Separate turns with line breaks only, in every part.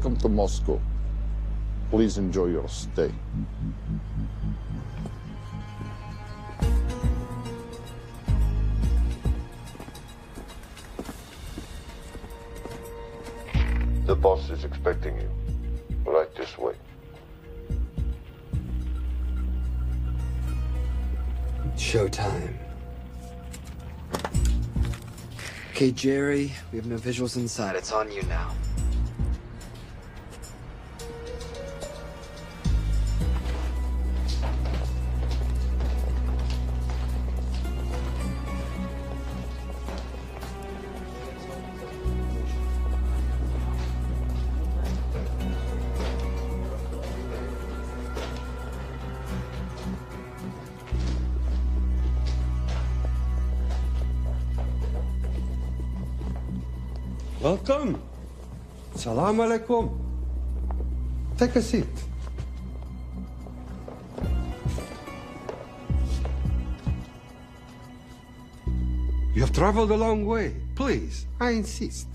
Welcome to Moscow. Please enjoy your stay.
The boss is expecting you. Right this way.
Showtime. Okay, Jerry, we have no visuals inside. It's on you now.
Welcome. Salam alaikum. Take a seat. You have traveled a long way. Please, I insist.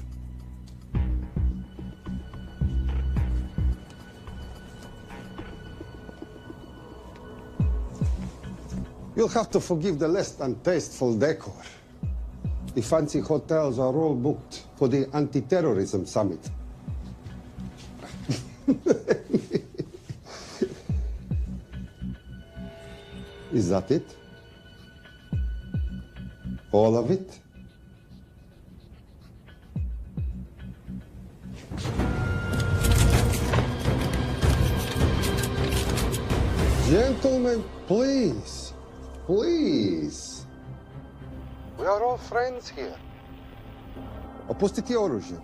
You'll have to forgive the less than tasteful decor. The fancy hotels are all booked for the anti-terrorism summit. Is that it? All of it? Gentlemen, please, please. We are all friends here. Opustite oružje.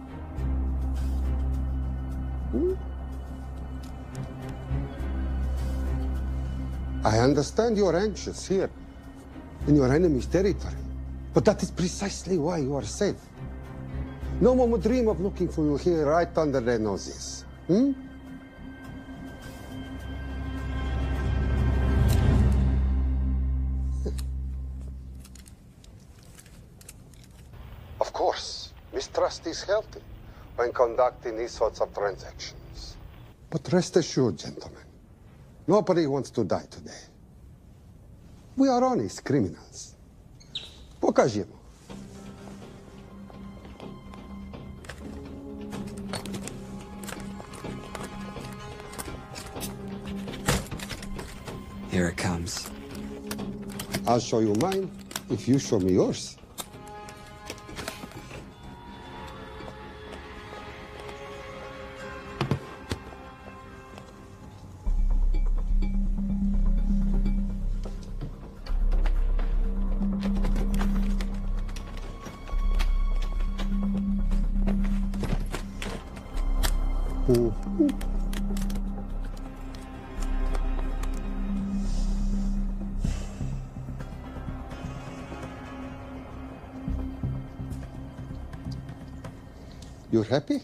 I understand you're anxious here, in your enemy's territory. But that is precisely why you are safe. No one would dream of looking for you here right under their noses. Of course, mistrust is healthy when conducting these sorts of transactions. But rest assured, gentlemen, nobody wants to die today. We are honest criminals. Покажемо.
Here it comes.
I'll show you mine if you show me yours. You're happy?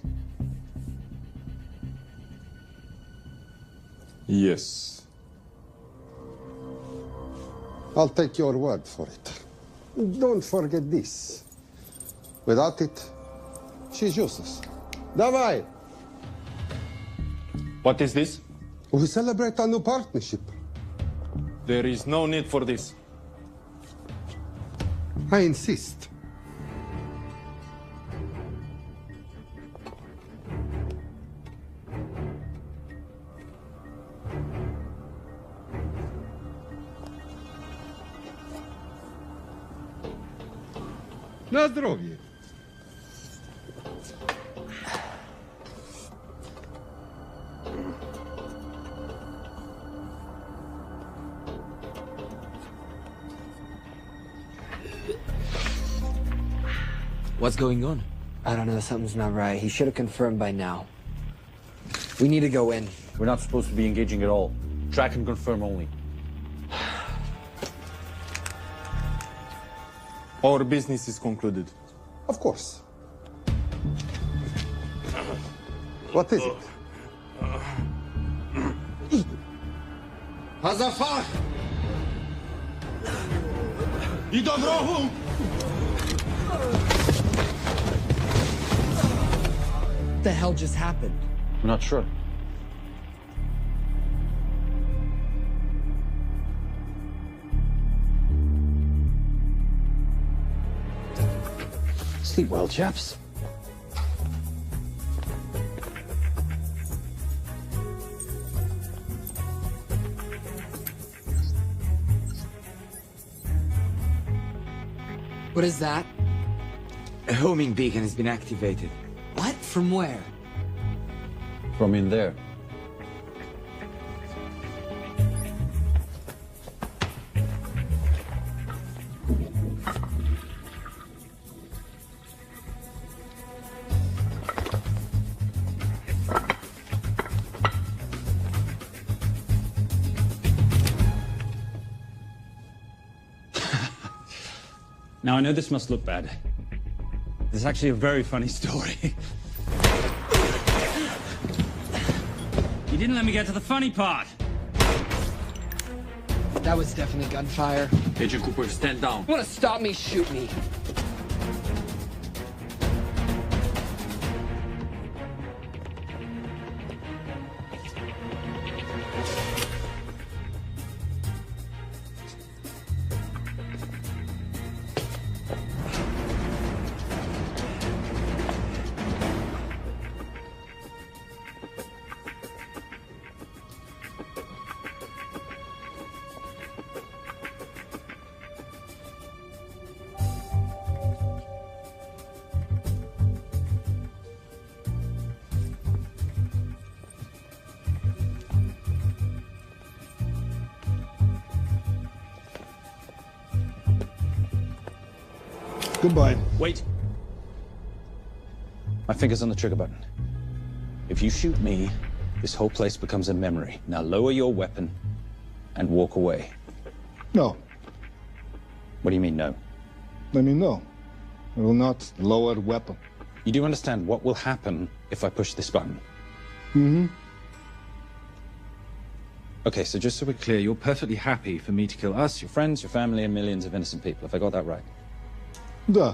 Yes.
I'll take your word for it. Don't forget this. Without it, she's useless. Давай!
What is this?
We celebrate our new partnership.
There is no need for this.
I insist. На здоровье.
What's going on? I don't know, something's not right. He should have confirmed by now. We need to go in.
We're not supposed to be engaging at all. Track and confirm only.
Our business is concluded.
Of course. What is it?
Hazafar! I do wrogu!
What the hell just happened?
I'm not sure. Sleep well, chaps.
What is that?
A homing beacon has been activated.
What? From where?
From in there. Now, I know this must look bad. This is actually a very funny story. You didn't let me get to the funny part.
That was definitely gunfire.
Agent Cooper, stand down.
You wanna stop me, shoot me.
Goodbye.
Wait. My finger's on the trigger button. If you shoot me, this whole place becomes a memory. Now lower your weapon and walk away.
No.
What do you mean, no?
I mean, no. I will not lower weapon.
You do understand what will happen if I push this button?
Mm-hmm.
Okay, so just so we're clear, you're perfectly happy for me to kill us, your friends, your family, and millions of innocent people. Have I got that right?
Duh.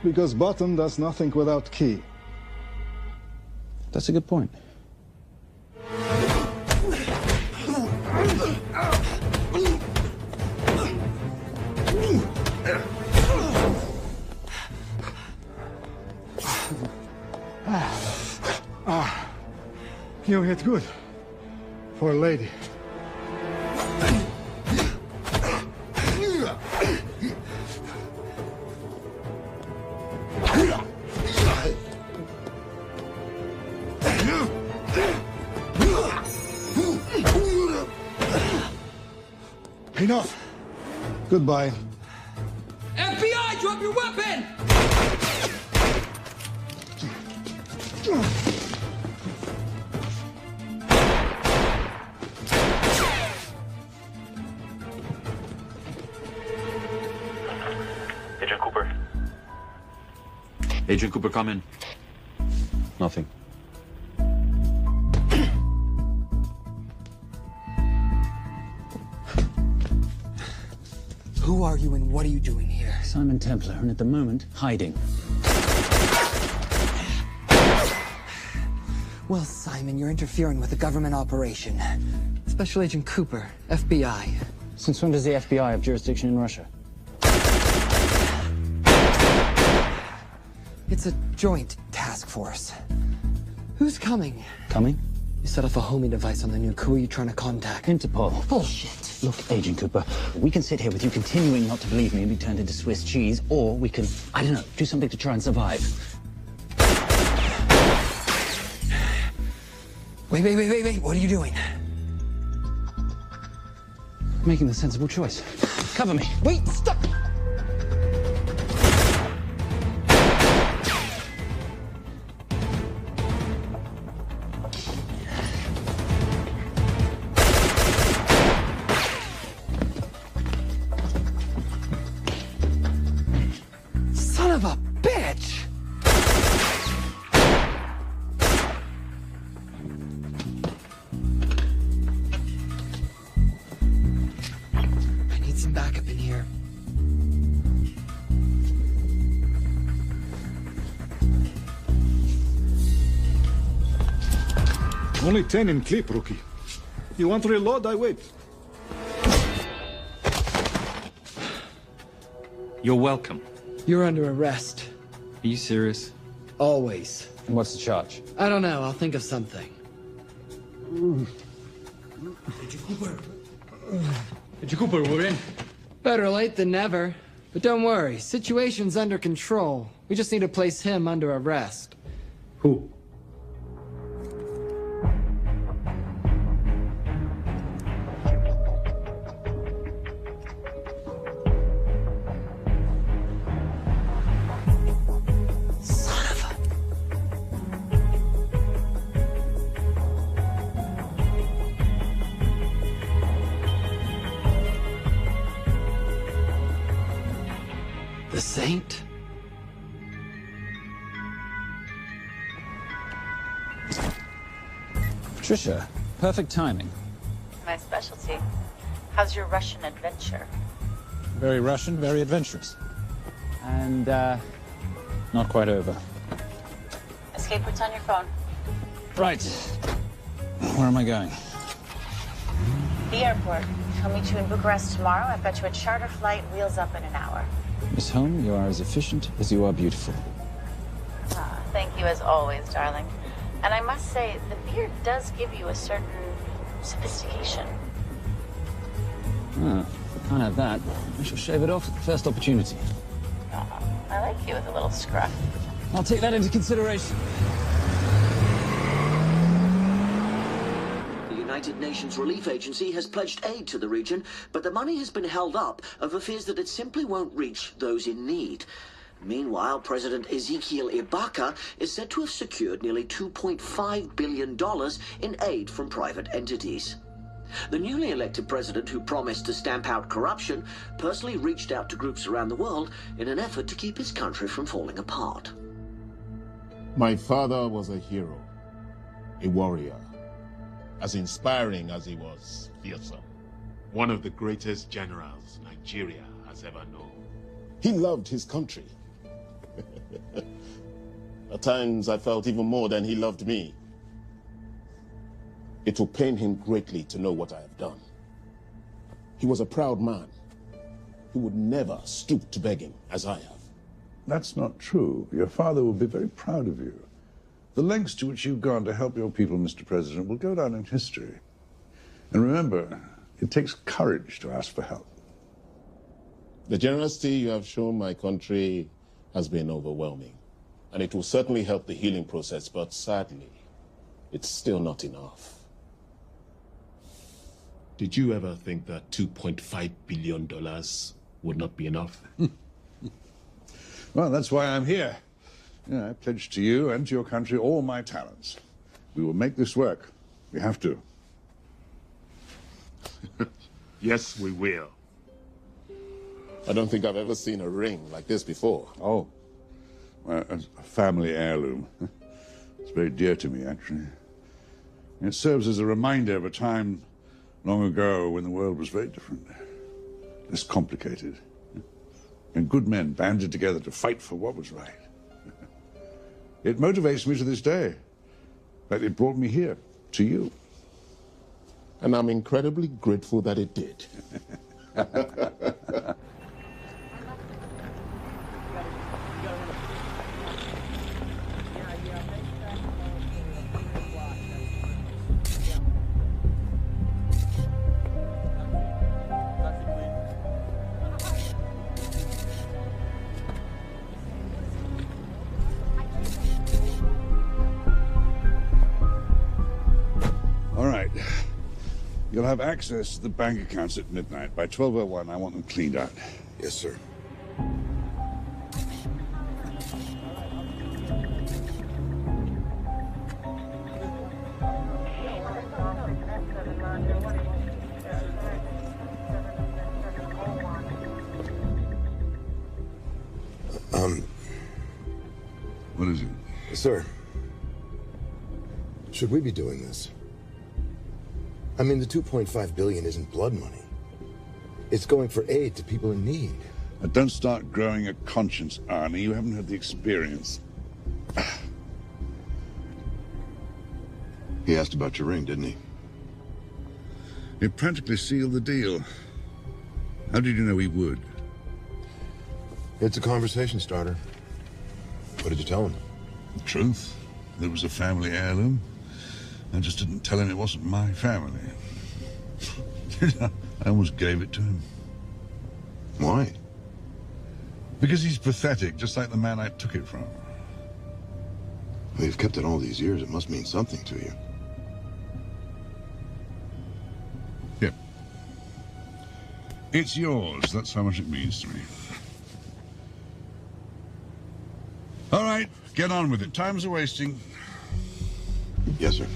Because button does nothing without key.
That's a good point.
You hit good. For a lady. Enough. Goodbye.
FBI, drop your weapon!
Agent Cooper.
Agent Cooper, come in.
Nothing.
Who are you and what are you doing here?
Simon Templar, and at the moment, hiding.
Well, Simon, you're interfering with a government operation. Special Agent Cooper, FBI.
Since when does the FBI have jurisdiction in Russia?
It's a joint task force. Who's coming?
Coming?
You set off a homing device on the nuke. Who are you trying to contact?
Interpol.
Bullshit.
Look, Agent Cooper, we can sit here with you continuing not to believe me and be turned into Swiss cheese, or we can, I don't know, do something to try and survive.
Wait. What are you doing?
Making the sensible choice. Cover me.
Wait, stop! Son of a bitch! I need some backup in here.
Only 10 in clip, rookie. You want to reload? I wait.
You're welcome.
You're under arrest.
Are you serious?
Always.
And what's the charge?
I don't know. I'll think of something.
Cooper, we're in.
Better late than never. But don't worry. Situation's under control. We just need to place him under arrest.
Who?
Son of a... The Saint?
Patricia, perfect timing.
My specialty. How's your Russian adventure?
Very Russian, very adventurous. And, not quite over.
Escape routes on your phone.
Right. Where am I going?
The airport. I'll meet you in Bucharest tomorrow. I've got you a charter flight, wheels up in an hour.
Miss Holm, you are as efficient as you are beautiful.
Ah, thank you as always, darling. And I must say, the beard does give you a certain sophistication.
Ah, if I can't have that, I shall shave it off at the first opportunity.
Oh, I like you with a little scruff.
I'll take that into consideration.
The United Nations Relief Agency has pledged aid to the region, but the money has been held up over fears that it simply won't reach those in need. Meanwhile, President Ezekiel Ibaka is said to have secured nearly $2.5 billion in aid from private entities. The newly elected president, who promised to stamp out corruption, personally reached out to groups around the world in an effort to keep his country from falling apart.
My father was a hero, a warrior, as inspiring as he was fearsome.
One of the greatest generals Nigeria has ever known.
He loved his country. At times, I felt even more than he loved me. It will pain him greatly to know what I have done. He was a proud man who would never stoop to begging as I have.
That's not true. Your father will be very proud of you. The lengths to which you've gone to help your people, Mr. President, will go down in history. And remember, it takes courage to ask for help.
The generosity you have shown my country has been overwhelming. And it will certainly help the healing process, but sadly, it's still not enough.
Did you ever think that $2.5 billion would not be enough?
Well, that's why I'm here. I pledge to you and to your country all my talents. We will make this work. We have to.
Yes, we will.
I don't think I've ever seen a ring like this before.
Oh, well, a family heirloom. It's very dear to me, actually. It serves as a reminder of a time long ago when the world was very different, less complicated, and good men banded together to fight for what was right. It motivates me to this day. But it brought me here, to you.
And I'm incredibly grateful that it did.
All right. You'll have access to the bank accounts at midnight. By 12:01, I want them cleaned out.
Yes, sir.
What is it?
Sir, should we be doing this? I mean, the $2.5 billion isn't blood money. It's going for aid to people in need.
Now, don't start growing a conscience, Arnie. You haven't had the experience.
He asked about your ring, didn't he?
It practically sealed the deal. How did you know he would?
It's a conversation starter. What did you tell him?
The truth. There was a family heirloom. I just didn't tell him it wasn't my family. I almost gave it to him.
Why?
Because he's pathetic, just like the man I took it from.
Well, you've kept it all these years. It must mean something to you.
Yep. It's yours. That's how much it means to me. All right, get on with it. Time's a wasting.
Yes, sir.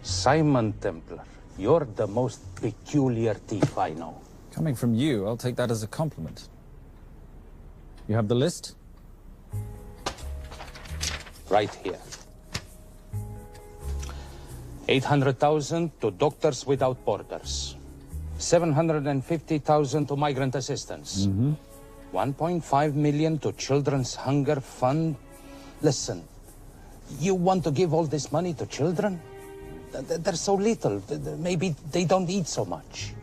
Simon Templar, you're the most peculiar thief I know.
Coming from you, I'll take that as a compliment. You have the list?
Right here. 800,000 to Doctors Without Borders. 750,000 to migrant assistance. 1.5 million to Children's Hunger Fund. Listen, you want to give all this money to children? They're so little. Maybe they don't eat so much.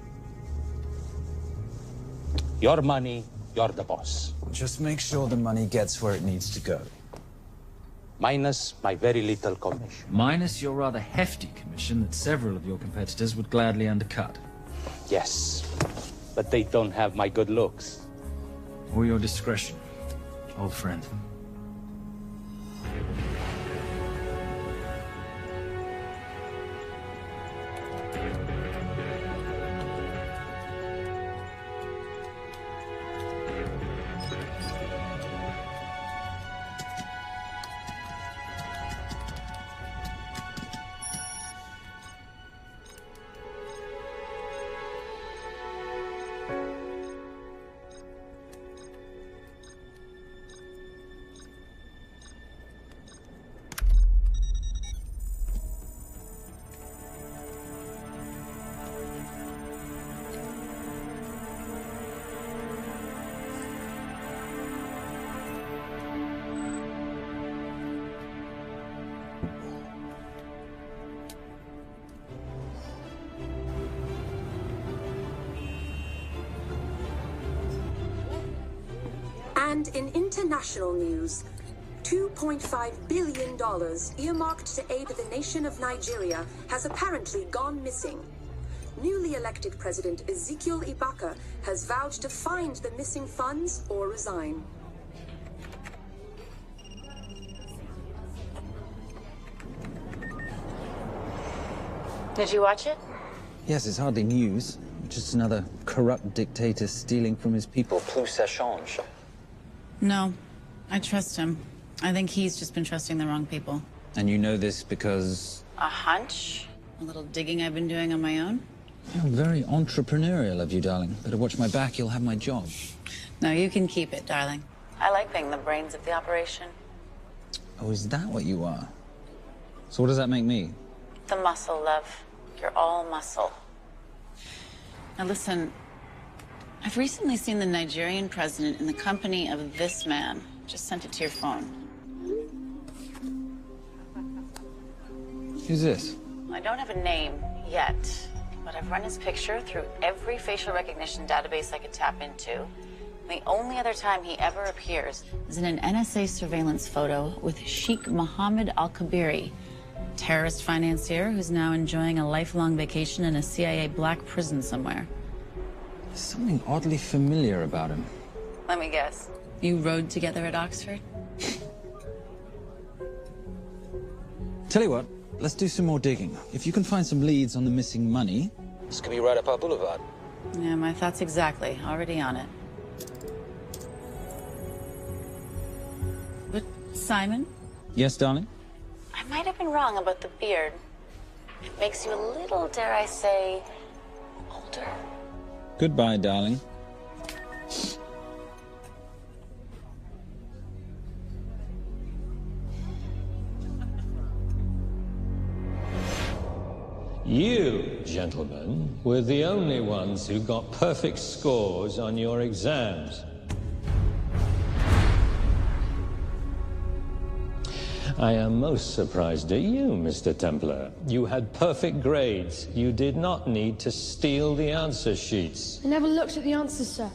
Your money, you're the boss.
Just make sure the money gets where it needs to go.
Minus my very little commission.
Minus your rather hefty commission that several of your competitors would gladly undercut.
Yes, but they don't have my good looks.
Or your discretion, old friend.
And in international news, $2.5 billion earmarked to aid the nation of Nigeria has apparently gone missing. Newly elected President Ezekiel Ibaka has vowed to find the missing funds or resign.
Did you watch it?
Yes, it's hardly news. Just another corrupt dictator stealing from his people. Plus ça change.
No, I trust him. I think he's just been trusting the wrong people.
And you know this because...
A hunch? A little digging I've been doing on my own?
You're very entrepreneurial of you, darling. Better watch my back, you'll have my job.
No, you can keep it, darling.
I like being the brains of the operation.
Oh, is that what you are? So what does that make me?
The muscle, love. You're all muscle.
Now listen, I've recently seen the Nigerian president in the company of this man. Just sent it to your phone.
Who's this?
I don't have a name yet, but I've run his picture through every facial recognition database I could tap into. The only other time he ever appears
is in an NSA surveillance photo with Sheikh Mohammed Al-Kabiri, terrorist financier who's now enjoying a lifelong vacation in a CIA black prison somewhere.
There's something oddly familiar about him.
Let me guess.
You rode together at Oxford?
Tell you what, let's do some more digging. If you can find some leads on the missing money, this could be right up our boulevard.
Yeah, my thoughts exactly. Already on it. Simon?
Yes, darling?
I might have been wrong about the beard. It makes you a little, dare I say, older.
Goodbye, darling.
You, gentlemen, were the only ones who got perfect scores on your exams. I am most surprised at you, Mr. Templar. You had perfect grades. You did not need to steal the answer sheets.
I never looked at the answers, sir.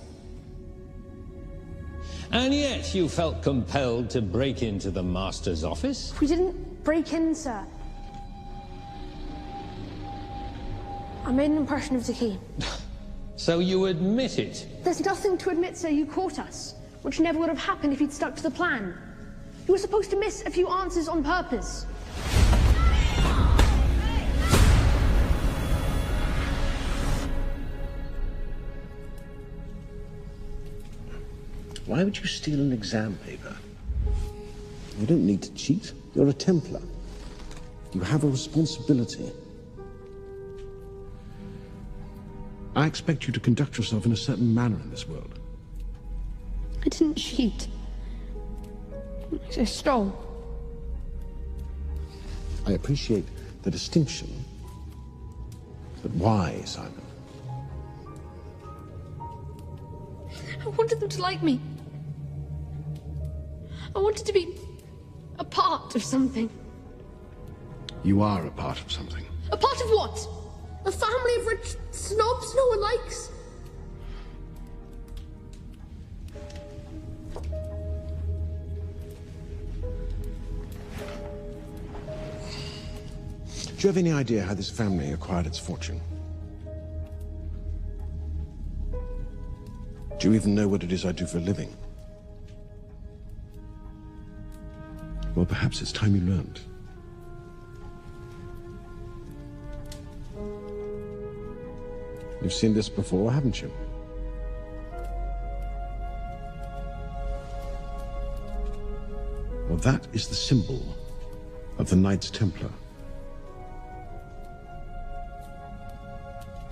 And yet you felt compelled to break into the master's office?
We didn't break in, sir. I made an impression of the key.
So you admit it?
There's nothing to admit, sir. You caught us, which never would have happened if you'd stuck to the plan. You were supposed to miss a few answers on purpose.
Why would you steal an exam paper? You don't need to cheat. You're a Templar. You have a responsibility. I expect you to conduct yourself in a certain manner in this world.
I didn't cheat. I stole.
I appreciate the distinction. But why, Simon?
I wanted them to like me. I wanted to be a part of something.
You are a part of something.
A part of what? A family of rich snobs no one likes?
Do you have any idea how this family acquired its fortune? Do you even know what it is I do for a living? Well, perhaps it's time you learned. You've seen this before, haven't you? Well, that is the symbol of the Knights Templar.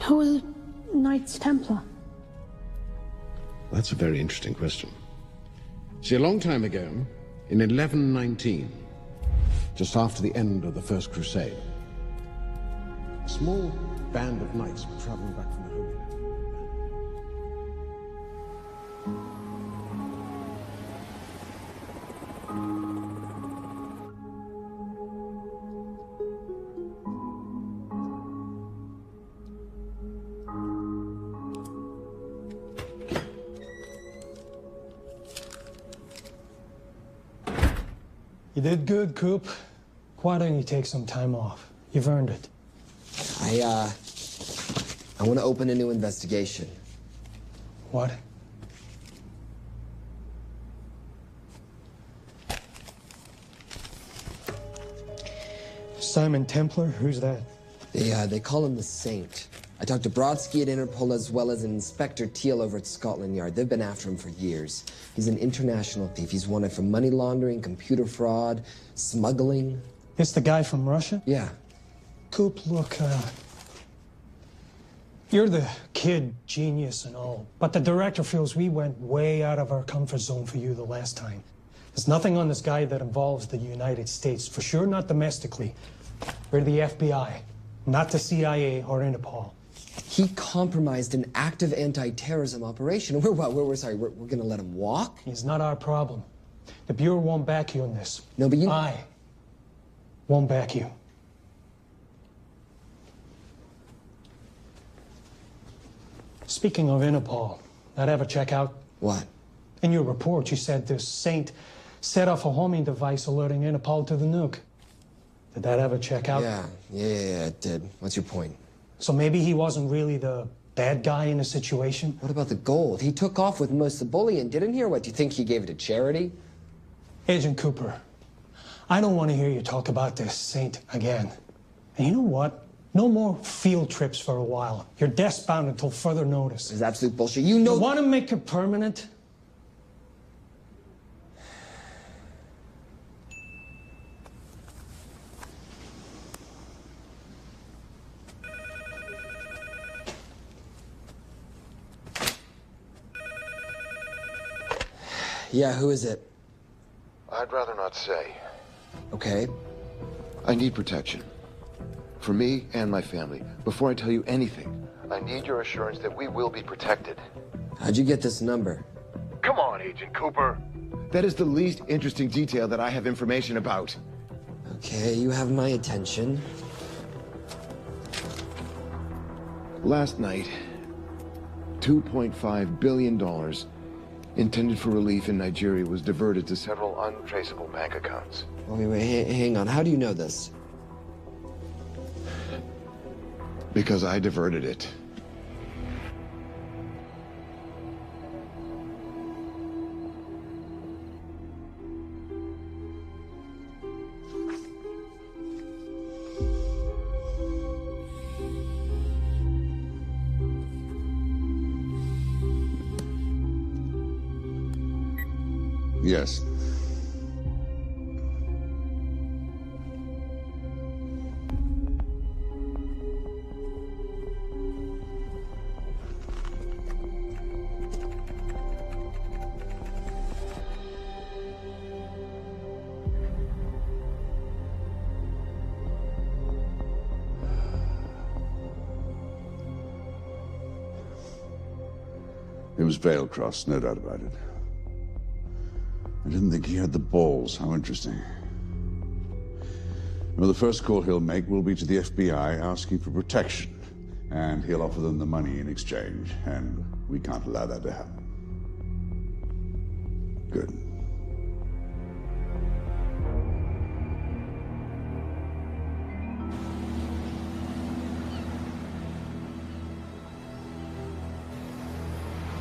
Who are the Knights Templar?
That's a very interesting question. See, a long time ago, in 1119, just after the end of the First Crusade, a small band of knights were traveling back from the Holy Land.
You did good, Coop. Why don't you take some time off? You've earned it.
I want to open a new investigation.
What? Simon Templar? Who's that?
They call him the Saint. I talked to Brodsky at Interpol as well as Inspector Teal over at Scotland Yard. They've been after him for years. He's an international thief. He's wanted for money laundering, computer fraud, smuggling.
This the guy from Russia?
Yeah.
Coop, look, you're the kid genius and all, but the director feels we went way out of our comfort zone for you the last time. There's nothing on this guy that involves the United States, for sure not domestically. We're the FBI, not the CIA or Interpol.
He compromised an active anti-terrorism operation. We're gonna let him walk?
He's not our problem. The Bureau won't back you on this.
No, but
I won't back you. Speaking of Interpol, that ever check out?
What?
In your report, you said this Saint set off a homing device alerting Interpol to the nuke. Did that ever check out?
Yeah, it did. What's your point?
So maybe he wasn't really the bad guy in the situation?
What about the gold? He took off with most of the bullion, didn't he? Or what, do you think he gave it to charity?
Agent Cooper, I don't want to hear you talk about this Saint again. And you know what? No more field trips for a while. You're desk-bound until further notice.
It's absolute bullshit. You know...
You want to make it permanent?
Yeah, who is it?
I'd rather not say.
Okay.
I need protection. For me and my family. Before I tell you anything, I need your assurance that we will be protected.
How'd you get this number?
Come on, Agent Cooper. That is the least interesting detail that I have information about.
Okay, you have my attention.
Last night, $2.5 billion intended for relief in Nigeria was diverted to several untraceable bank accounts.
Wait, hang on. How do you know this?
Because I diverted it.
Yes. It was Veilcross, no doubt about it. I didn't think he had the balls. How interesting. Well, the first call he'll make will be to the FBI asking for protection. And he'll offer them the money in exchange. And we can't allow that to happen. Good.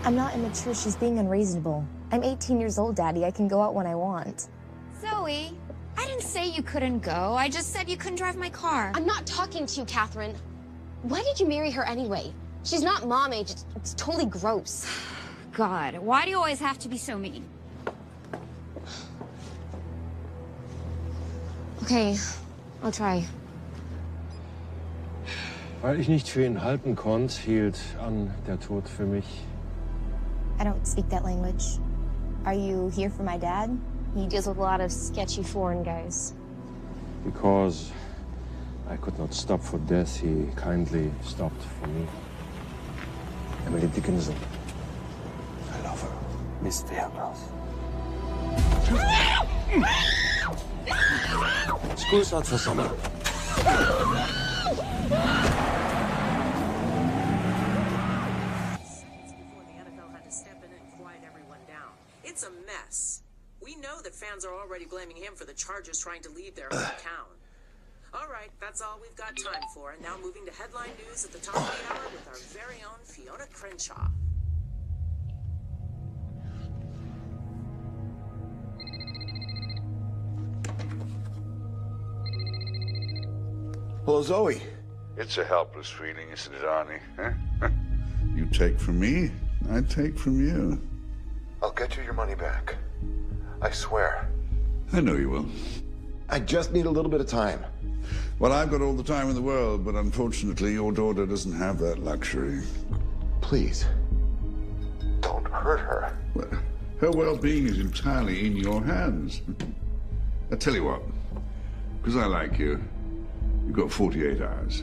I'm not immature. She's being unreasonable. I'm 18 years old, Daddy. I can go out when I want.
Zoe, I didn't say you couldn't go. I just said you couldn't drive my car.
I'm not talking to you, Catherine. Why did you marry her anyway? She's not mom age. It's totally gross.
God, why do you always have to be so mean?
Okay, I'll try.
Weil ich nicht für ihn halten konnte, hielt an der Tod für mich.
I don't speak that language. Are you here for my dad?
He deals with a lot of sketchy foreign guys.
Because I could not stop for death, he kindly stopped for me. Emily Dickinson. I love her. Miss Veilcross. School's out for summer.
It's a mess. We know that fans are already blaming him for the Chargers trying to leave their hometown. All right, that's all we've got time for. And now moving to headline news at the top of the hour with our very own Fiona Crenshaw.
Hello, Zoe.
It's a helpless feeling, isn't it, Arnie? Huh? You take from me, I take from you.
I'll get you your money back. I swear.
I know you will.
I just need a little bit of time.
Well, I've got all the time in the world, but unfortunately your daughter doesn't have that luxury.
Please, don't hurt her.
Well, her well-being is entirely in your hands. I tell you what, because I like you, you've got 48 hours.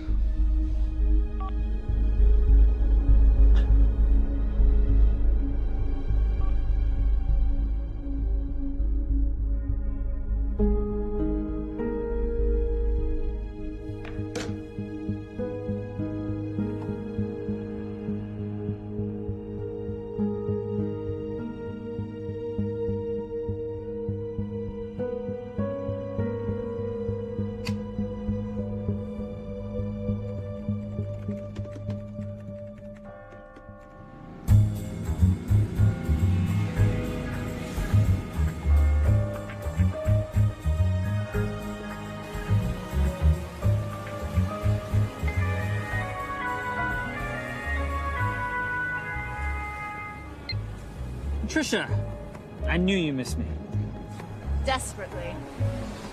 Trisha, I knew you missed me.
Desperately.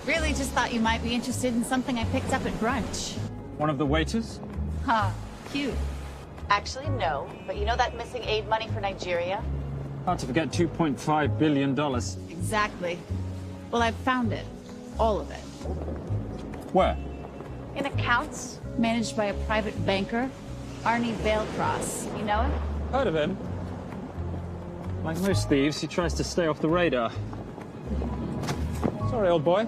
Really just thought you might be interested in something I picked up at brunch.
One of the waiters?
Huh, cute. Actually, no. But you know that missing aid money for Nigeria?
Hard to forget $2.5 billion.
Exactly. Well, I've found it. All of it.
Where?
In accounts managed by a private banker, Arnie Vailcross. You know him?
Heard of him. Like most thieves, he tries to stay off the radar. Sorry, old boy.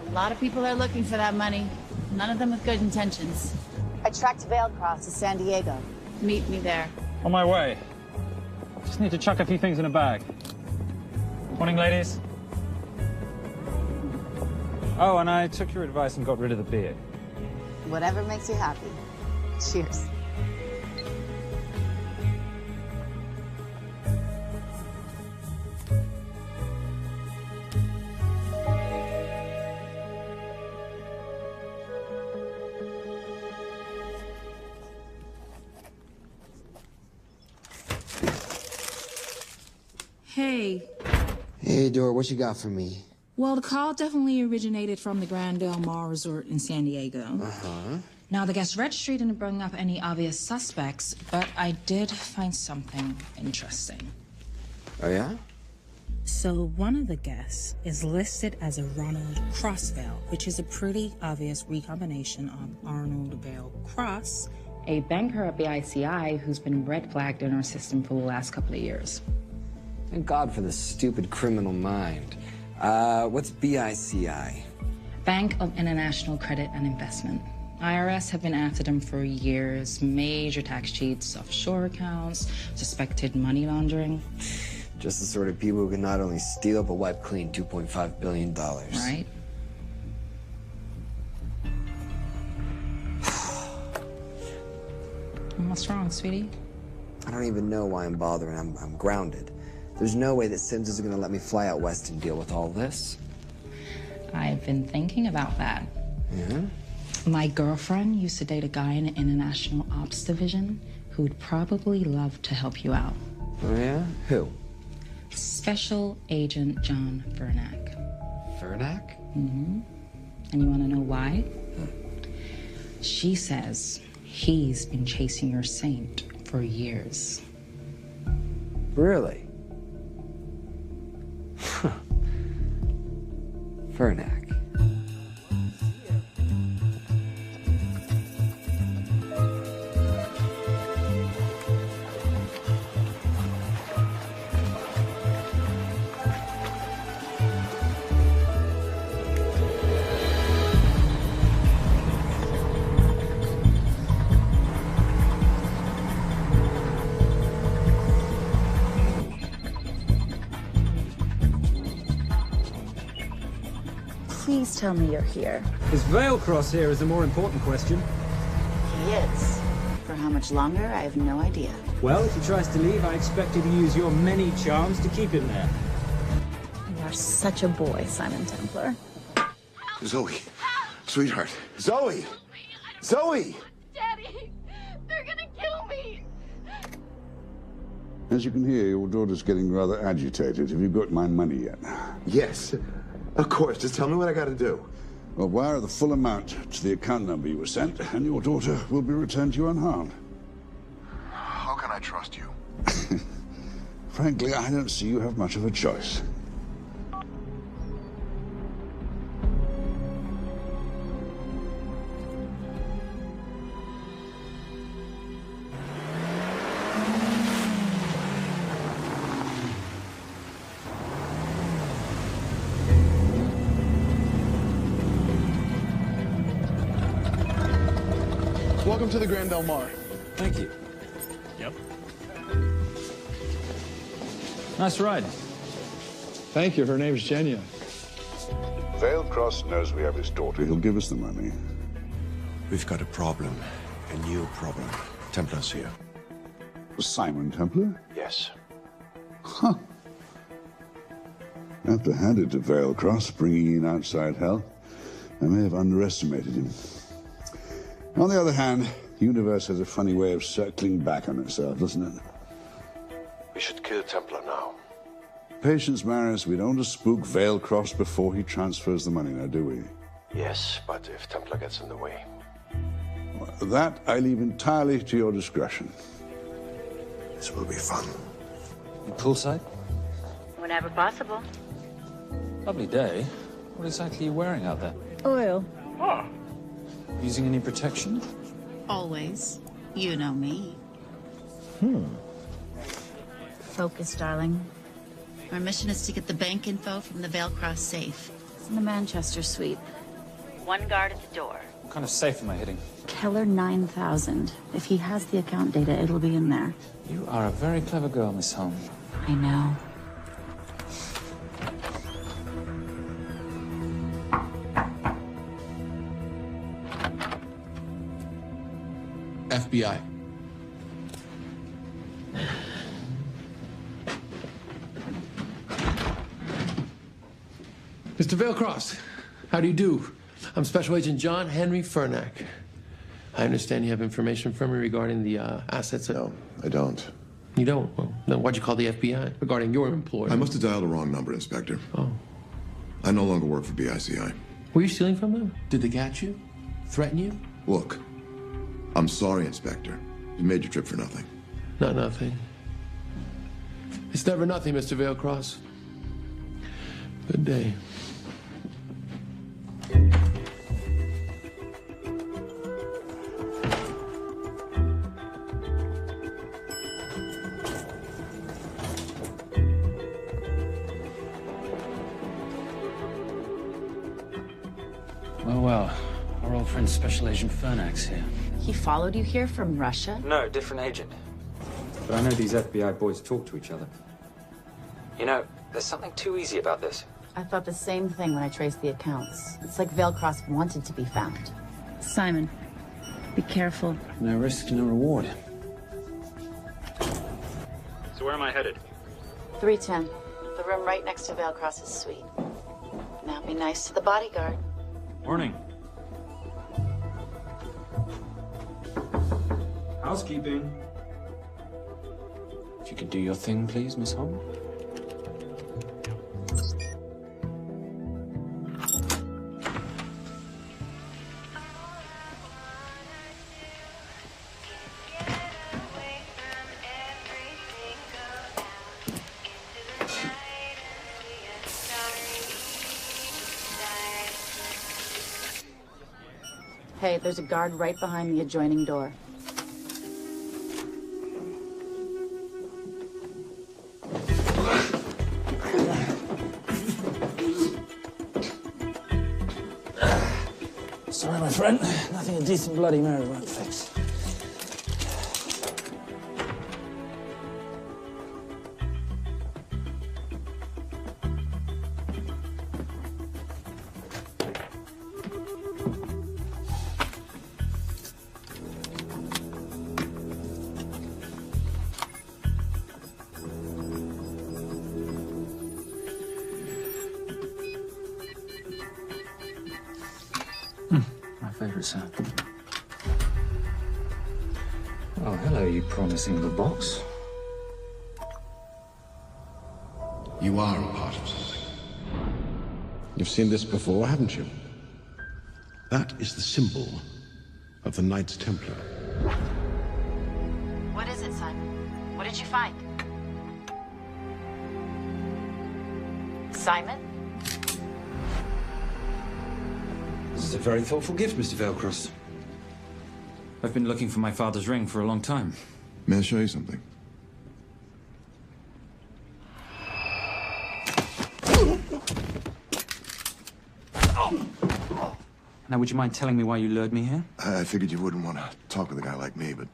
A lot of people are looking for that money. None of them with good intentions. I tracked Vailcross to San Diego. Meet me there.
On my way. Just need to chuck a few things in a bag. Morning, ladies. Oh, and I took your advice and got rid of the beer.
Whatever makes you happy. Cheers.
Hey.
Hey, Dora, what you got for me?
Well, the call definitely originated from the Grand Del Mar Resort in San Diego.
Uh-huh.
Now, the guest registry didn't bring up any obvious suspects, but I did find something interesting.
Oh, yeah?
So one of the guests is listed as a Ronald Crossvale, which is a pretty obvious recombination of Arnold Vale Cross, a banker at BICI who's been red flagged in our system for the last couple of years.
Thank God for the stupid criminal mind. What's BICI?
Bank of International Credit and Investment. IRS have been after them for years. Major tax cheats, offshore accounts, suspected money laundering.
Just the sort of people who can not only steal but wipe clean $2.5 billion.
Right? What's wrong, sweetie?
I don't even know why I'm bothering. I'm grounded. There's no way that Sims is going to let me fly out west and deal with all this.
I've been thinking about that.
Yeah?
My girlfriend used to date a guy in the International Ops Division who would probably love to help you out.
Oh, yeah? Who?
Special Agent John Vernack.
Vernack?
Mm-hmm. And you want to know why? She says he's been chasing your saint for years.
Really? Huh. Vernack.
Please tell me you're here.
Is Vailcross here is the more important question.
He is. For how much longer, I have no idea.
Well, if he tries to leave, I expect you to use your many charms to keep him there.
You are such a boy, Simon Templar.
Zoe. Sweetheart. Zoe! Zoe!
Daddy, they're gonna kill me.
As you can hear, your daughter's getting rather agitated. Have you got my money yet?
Yes. Of course. Just tell me what I gotta do.
Well, wire the full amount to the account number you were sent, and your daughter will be returned to you unharmed.
How can I trust you?
Frankly, I don't see you have much of a choice.
Welcome to the Grand Del Mar.
Thank you. Yep. Nice ride.
Thank you. Her name's Genya.
Vailcross knows we have his daughter. He'll give us the money.
We've got a problem. A new problem. Templar's here.
Simon Templar?
Yes.
Huh. I have to hand it to Vailcross, bringing in outside help. I may have underestimated him. On the other hand, the universe has a funny way of circling back on itself, doesn't it?
We should kill Templar now.
Patience, Maris. We don't want to spook Vailcross before he transfers the money now, do we?
Yes, but if Templar gets in the way.
That I leave entirely to your discretion.
This will be fun.
You poolside?
Whenever possible.
Lovely day. What exactly are you wearing out there?
Oil.
Using any protection?
Always. You know me. Focus, darling. Our mission is to get the bank info from the Veilcross safe. It's in the Manchester suite. One guard at the door.
What kind of safe am I hitting?
Keller 9000. If he has the account data, it'll be in there.
You are a very clever girl, Miss Holmes.
I know.
FBI. Mr. Veilcross, how do you do? I'm Special Agent John Henry Furnack. I understand you have information from me regarding the assets.
No, I don't.
You don't? Well, then why'd you call the FBI regarding your employer?
I must have dialed the wrong number, Inspector.
Oh.
I no longer work for BICI.
Were you stealing from them? Did they catch you? Threaten you?
Look, I'm sorry, Inspector. You made your trip for nothing.
Not nothing. It's never nothing, Mr. Veilcross. Good day.
Well, our old friend Special Agent Furnack's here.
He followed you here from Russia?
No, different agent. But I know these FBI boys talk to each other. You know, there's something too easy about this.
I thought the same thing when I traced the accounts. It's like Veilcross wanted to be found. Simon, be careful.
No risk, no reward.
So where am I headed?
310. The room right next to Veilcross's suite. Now be nice to the bodyguard.
Morning. Housekeeping.
If you could do your thing, please, Miss Holmes.
Hey, there's a guard right behind the adjoining door.
Sorry, my friend. Nothing a decent Bloody Mary won't fix. My favorite sound. Oh, hello, you promising little box.
You are a part of something. You've seen this before, haven't you? That is the symbol of the Knights Templar.
What is it, Simon? What did you find? Simon?
This is a very thoughtful gift, Mr. Veilcross. I've been looking for my father's ring for a long time.
May I show you something?
Now, would you mind telling me why you lured me here?
I figured you wouldn't want to talk with a guy like me, but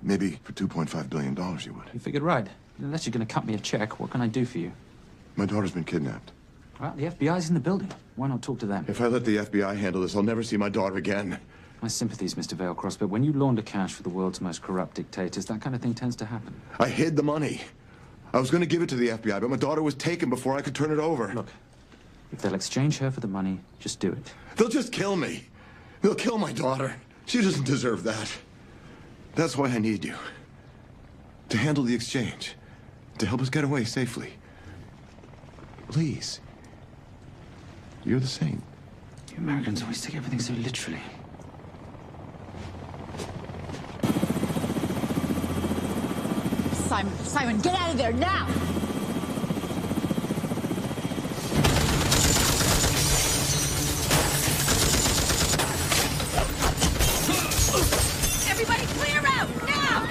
maybe for $2.5 billion you would.
You figured right. Unless you're going to cut me a check, what can I do for you?
My daughter's been kidnapped.
Well, the FBI's in the building. Why not talk to them?
If I let the FBI handle this, I'll never see my daughter again.
My sympathies, Mr. Veilcross, but when you launder cash for the world's most corrupt dictators, that kind of thing tends to happen.
I hid the money. I was going to give it to the FBI, but my daughter was taken before I could turn it over.
Look, if they'll exchange her for the money, just do it.
They'll just kill me. They'll kill my daughter. She doesn't deserve that. That's why I need you. To handle the exchange. To help us get away safely. Please. You're the same.
You Americans always take everything so literally.
Simon. Simon, get out of there now! Everybody clear out, now!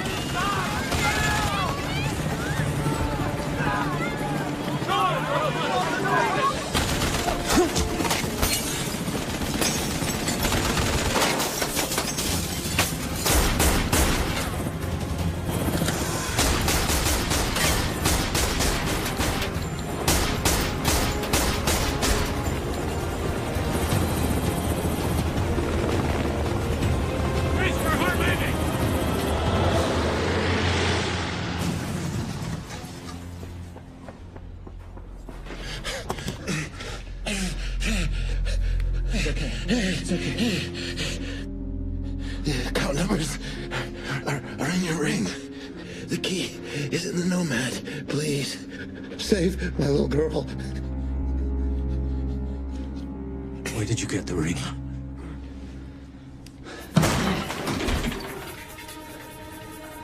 It's okay. The account numbers are in your ring. The key is in the Nomad. Please, save my little girl.
Where did you get the ring?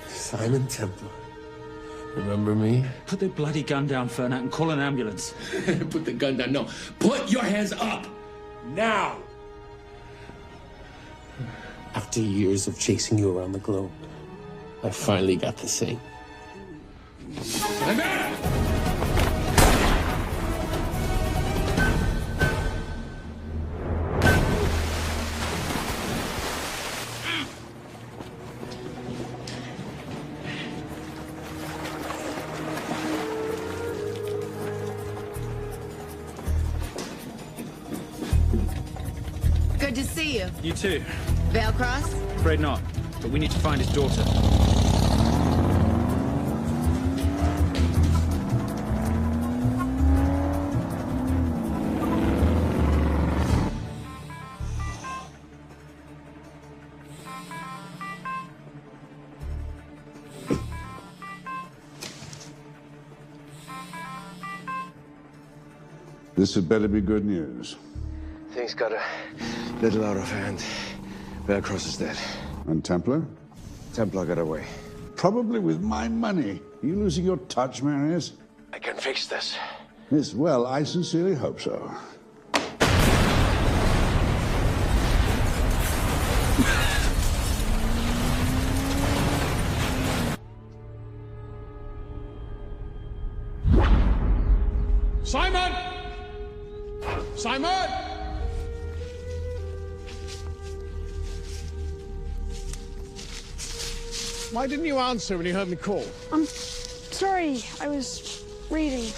Simon Templar. Remember me?
Put the bloody gun down, Fernak, and call an ambulance.
Put the gun down. No. Put your hands up! Now! After years of chasing you around the globe, I finally got the thing. I'm out!
Good to see you.
You too.
Vale Cross?
Afraid not, but we need to find his daughter.
This had better be good news.
Things got a little out of hand. Vale Cross is dead.
And Templar?
Templar got away.
Probably with my money. Are you losing your touch, Marius?
I can fix this.
Yes, well, I sincerely hope so.
Simon! Simon! Why didn't you answer when you heard me call?
I'm sorry, I was reading.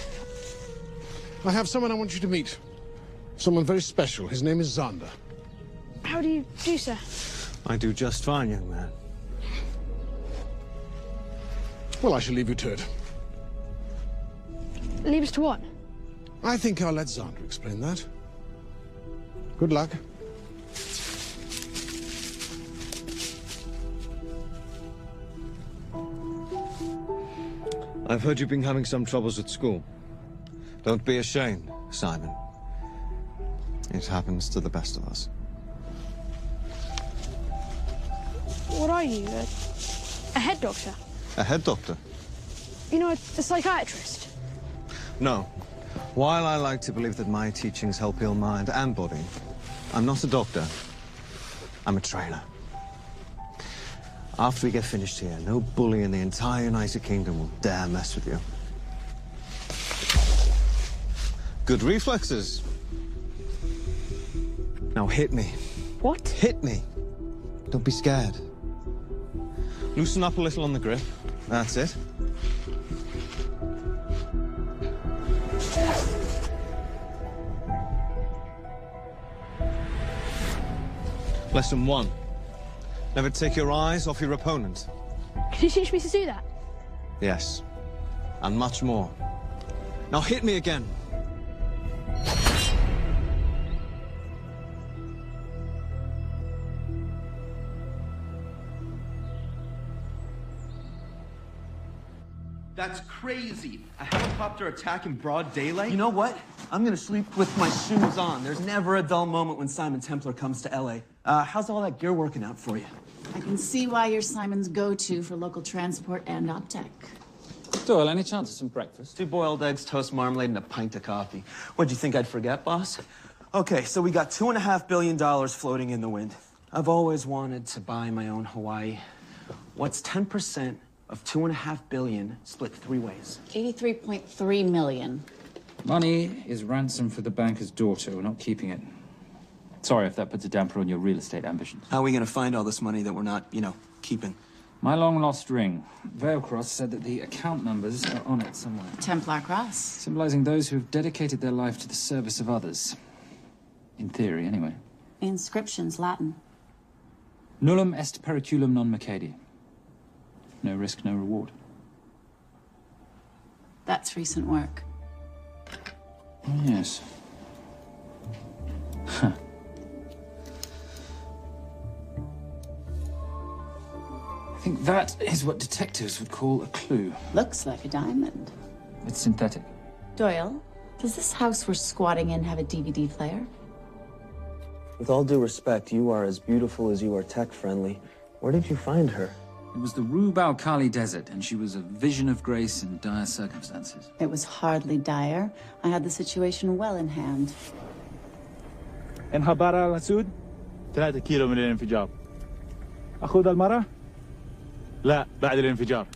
I have someone I want you to meet. Someone very special. His name is Xander.
How do you do, sir?
I do just fine, young man.
Well, I shall leave you to it.
Leave us to what?
I think I'll let Xander explain that. Good luck.
I've heard you've been having some troubles at school. Don't be ashamed, Simon. It happens to the best of us.
What are you, a head doctor?
A head doctor?
You know, a psychiatrist?
No. While I like to believe that my teachings help heal mind and body, I'm not a doctor. I'm a trainer. After we get finished here, no bully in the entire United Kingdom will dare mess with you. Good reflexes. Now hit me.
What?
Hit me. Don't be scared. Loosen up a little on the grip. That's it. Lesson 1. Never take your eyes off your opponent.
Can you teach me to do that?
Yes. And much more. Now hit me again.
That's crazy. A helicopter attack in broad daylight? You know what? I'm gonna sleep with my shoes on. There's never a dull moment when Simon Templar comes to LA. How's all that gear working out for you?
I can see why you're Simon's go-to for local transport and OpTech.
Doyle, any chance of some breakfast?
2 boiled eggs, toast, marmalade, and a pint of coffee. What'd you think I'd forget, boss? Okay, so we got $2.5 billion floating in the wind. I've always wanted to buy my own Hawaii. What's 10% of $2.5 billion split 3 ways?
83.3 million.
Money is ransom for the banker's daughter. We're not keeping it. Sorry if that puts a damper on your real estate ambitions.
How are we gonna find all this money that we're not, keeping?
My long-lost ring. Veilcross said that the account numbers are on it somewhere.
Templar Cross.
Symbolizing those who have dedicated their life to the service of others. In theory, anyway.
Inscription's Latin.
Nullum est periculum non mercedi. No risk, no reward.
That's recent work.
Oh, yes. Huh. I think that is what detectives would call a clue.
Looks like a diamond.
It's synthetic.
Doyle, does this house we're squatting in have a DVD player?
With all due respect, you are as beautiful as you are tech-friendly. Where did you find her?
It was the Rub al-Khali Desert, and she was a vision of grace in dire circumstances.
It was hardly dire. I had the situation well in hand.
انخبار على السود 3 كيلو من الانفجار. أخذ المرة؟ لا بعد الانفجار.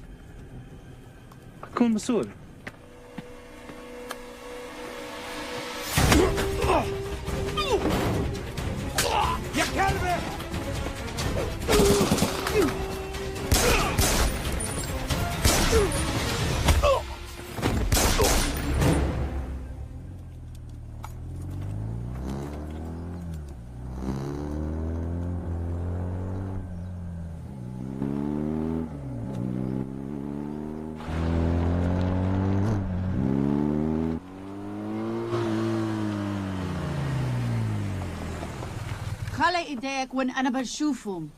أكون مسؤول. يا كلبة!
خلي ايديك وين أنا بشوفهم.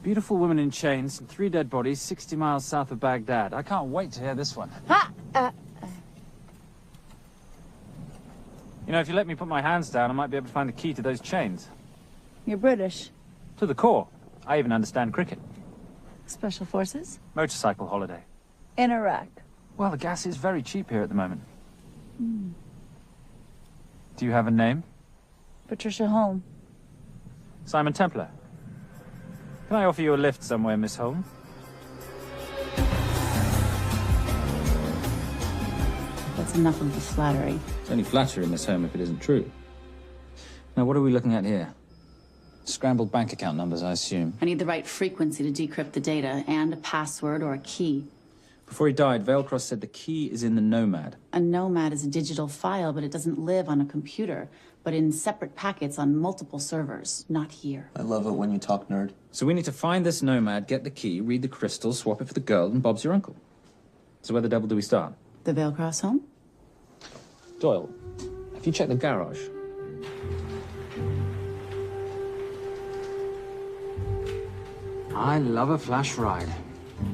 Beautiful woman in chains and 3 dead bodies 60 miles south of Baghdad. I can't wait to hear this one. You know, if you let me put my hands down, I might be able to find the key to those chains.
You're British.
To the core. I even understand cricket.
Special Forces?
Motorcycle holiday.
In Iraq.
Well, the gas is very cheap here at the moment. Do you have a name?
Patricia Holm.
Simon Templar. Can I offer you a lift somewhere, Miss Holm?
That's enough of the flattery.
It's only flattery in this home if it isn't true. Now, what are we looking at here? Scrambled bank account numbers, I assume.
I need the right frequency to decrypt the data and a password or a key.
Before he died, Veilcross said the key is in the Nomad.
A Nomad is a digital file, but it doesn't live on a computer, but in separate packets on multiple servers, not here.
I love it when you talk nerd.
So we need to find this Nomad, get the key, read the crystal, swap it for the girl, and Bob's your uncle. So where the devil do we start?
The Veilcross home?
Doyle, have you checked the garage? I love a flash ride.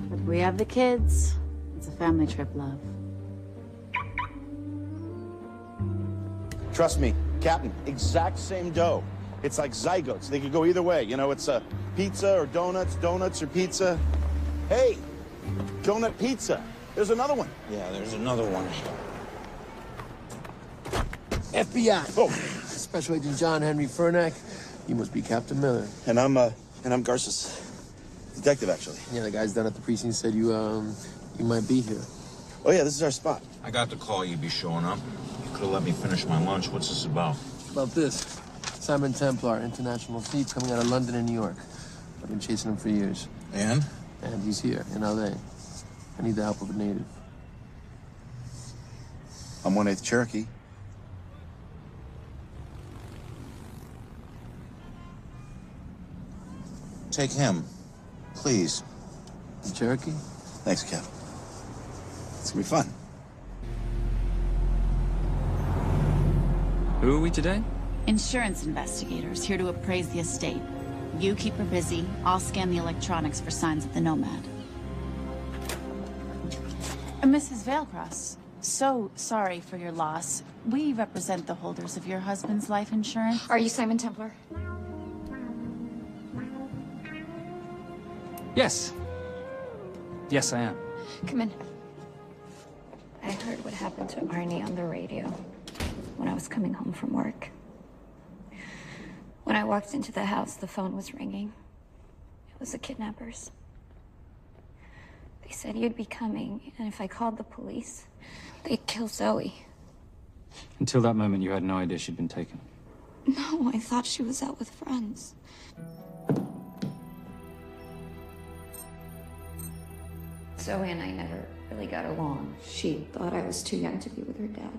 But we have the kids. It's a family trip, love.
Trust me, Captain, exact same dough. It's like zygotes. They could go either way. You know, it's a pizza or donuts, donuts or pizza. Hey, donut pizza. There's another one.
Yeah, there's another one.
FBI.
Oh.
Special Agent John Henry Furnack. You must be Captain Miller.
And I'm Garces. Detective, actually.
Yeah, the guys down at the precinct said you might be here.
Oh, yeah, this is our spot.
I got the call you'd be showing up. You could have let me finish my lunch. What's this about?
About this. Simon Templar, international thief coming out of London and New York. I've been chasing him for years.
And?
And he's here, in L.A. I need the help of a native.
I'm 1/8 Cherokee.
Take him, please.
The Cherokee?
Thanks, Cap. It's gonna be fun.
Who are we today?
Insurance investigators here to appraise the estate. You keep her busy. I'll scan the electronics for signs of the Nomad. Mrs. Veilcross, so sorry for your loss. We represent the holders of your husband's life insurance.
Are you Simon Templar?
Yes. Yes, I am.
Come in.
I heard what happened to Arnie on the radio when I was coming home from work. When I walked into the house, the phone was ringing. It was the kidnappers. They said you'd be coming, and if I called the police, they'd kill Zoe.
Until that moment, you had no idea she'd been taken.
No, I thought she was out with friends. Zoe and I never really got along. She thought I was too young to be with her dad.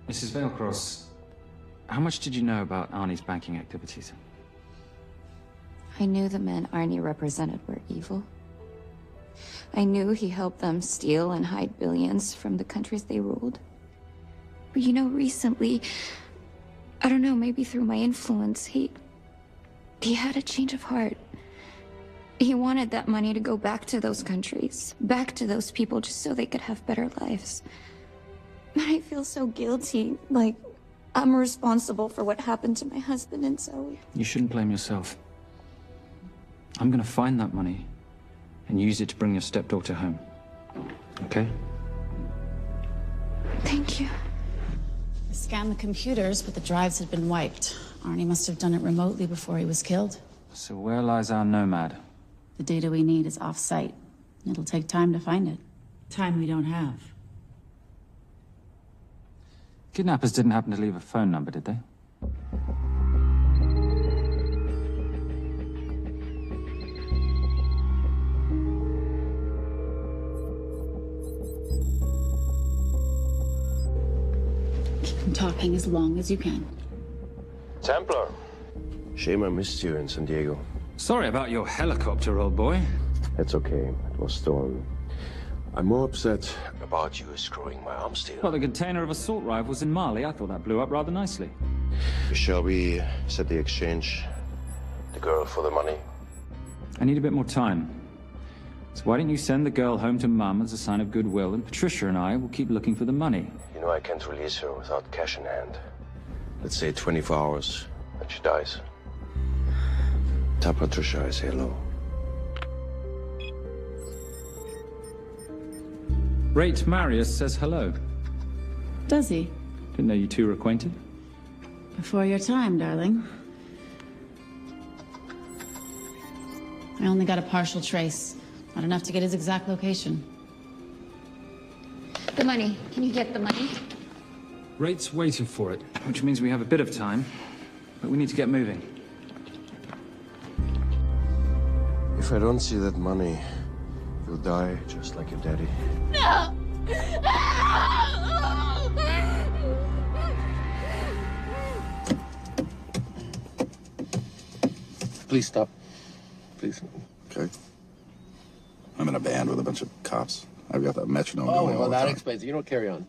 Mrs. Veilcross, how much did you know about Arnie's banking activities?
I knew the men Arnie represented were evil. I knew he helped them steal and hide billions from the countries they ruled. But you know, recently, I don't know, maybe through my influence, he had a change of heart. He wanted that money to go back to those countries, back to those people, just so they could have better lives. But I feel so guilty, like I'm responsible for what happened to my husband and Zoe.
You shouldn't blame yourself. I'm gonna find that money and use it to bring your stepdaughter home. Okay?
Thank you.
I scanned the computers, but the drives had been wiped. Arnie must have done it remotely before he was killed.
So where lies our nomad?
The data we need is off-site. It'll take time to find it. Time we don't have.
Kidnappers didn't happen to leave a phone number, did they?
Keep them talking as long as you can.
Templar. Shame I missed you in San Diego.
Sorry about your helicopter, old boy.
It's okay. It was stolen. I'm more upset about you screwing my arms deal.
Well, the container of assault rifles in Mali, I thought that blew up rather nicely.
Shall we set the exchange? The girl for the money?
I need a bit more time. So why don't you send the girl home to Mum as a sign of goodwill, and Patricia and I will keep looking for the money.
You know I can't release her without cash in hand. Let's say 24 hours, and she dies. Tell Patricia I say hello.
Rate Marius says hello.
Does he?
Didn't know you two were acquainted.
Before your time, darling. I only got a partial trace. Not enough to get his exact location.
The money. Can you get the money?
Rate's waiting for it, which means we have a bit of time, but we need to get moving.
If I don't see that money, you'll die just like your daddy.
No!
Please stop. Please.
Okay. I'm in a band with a bunch of cops. I've got that metronome
Oh,
going all
well,
the
that
time.
explains it. You don't carry on.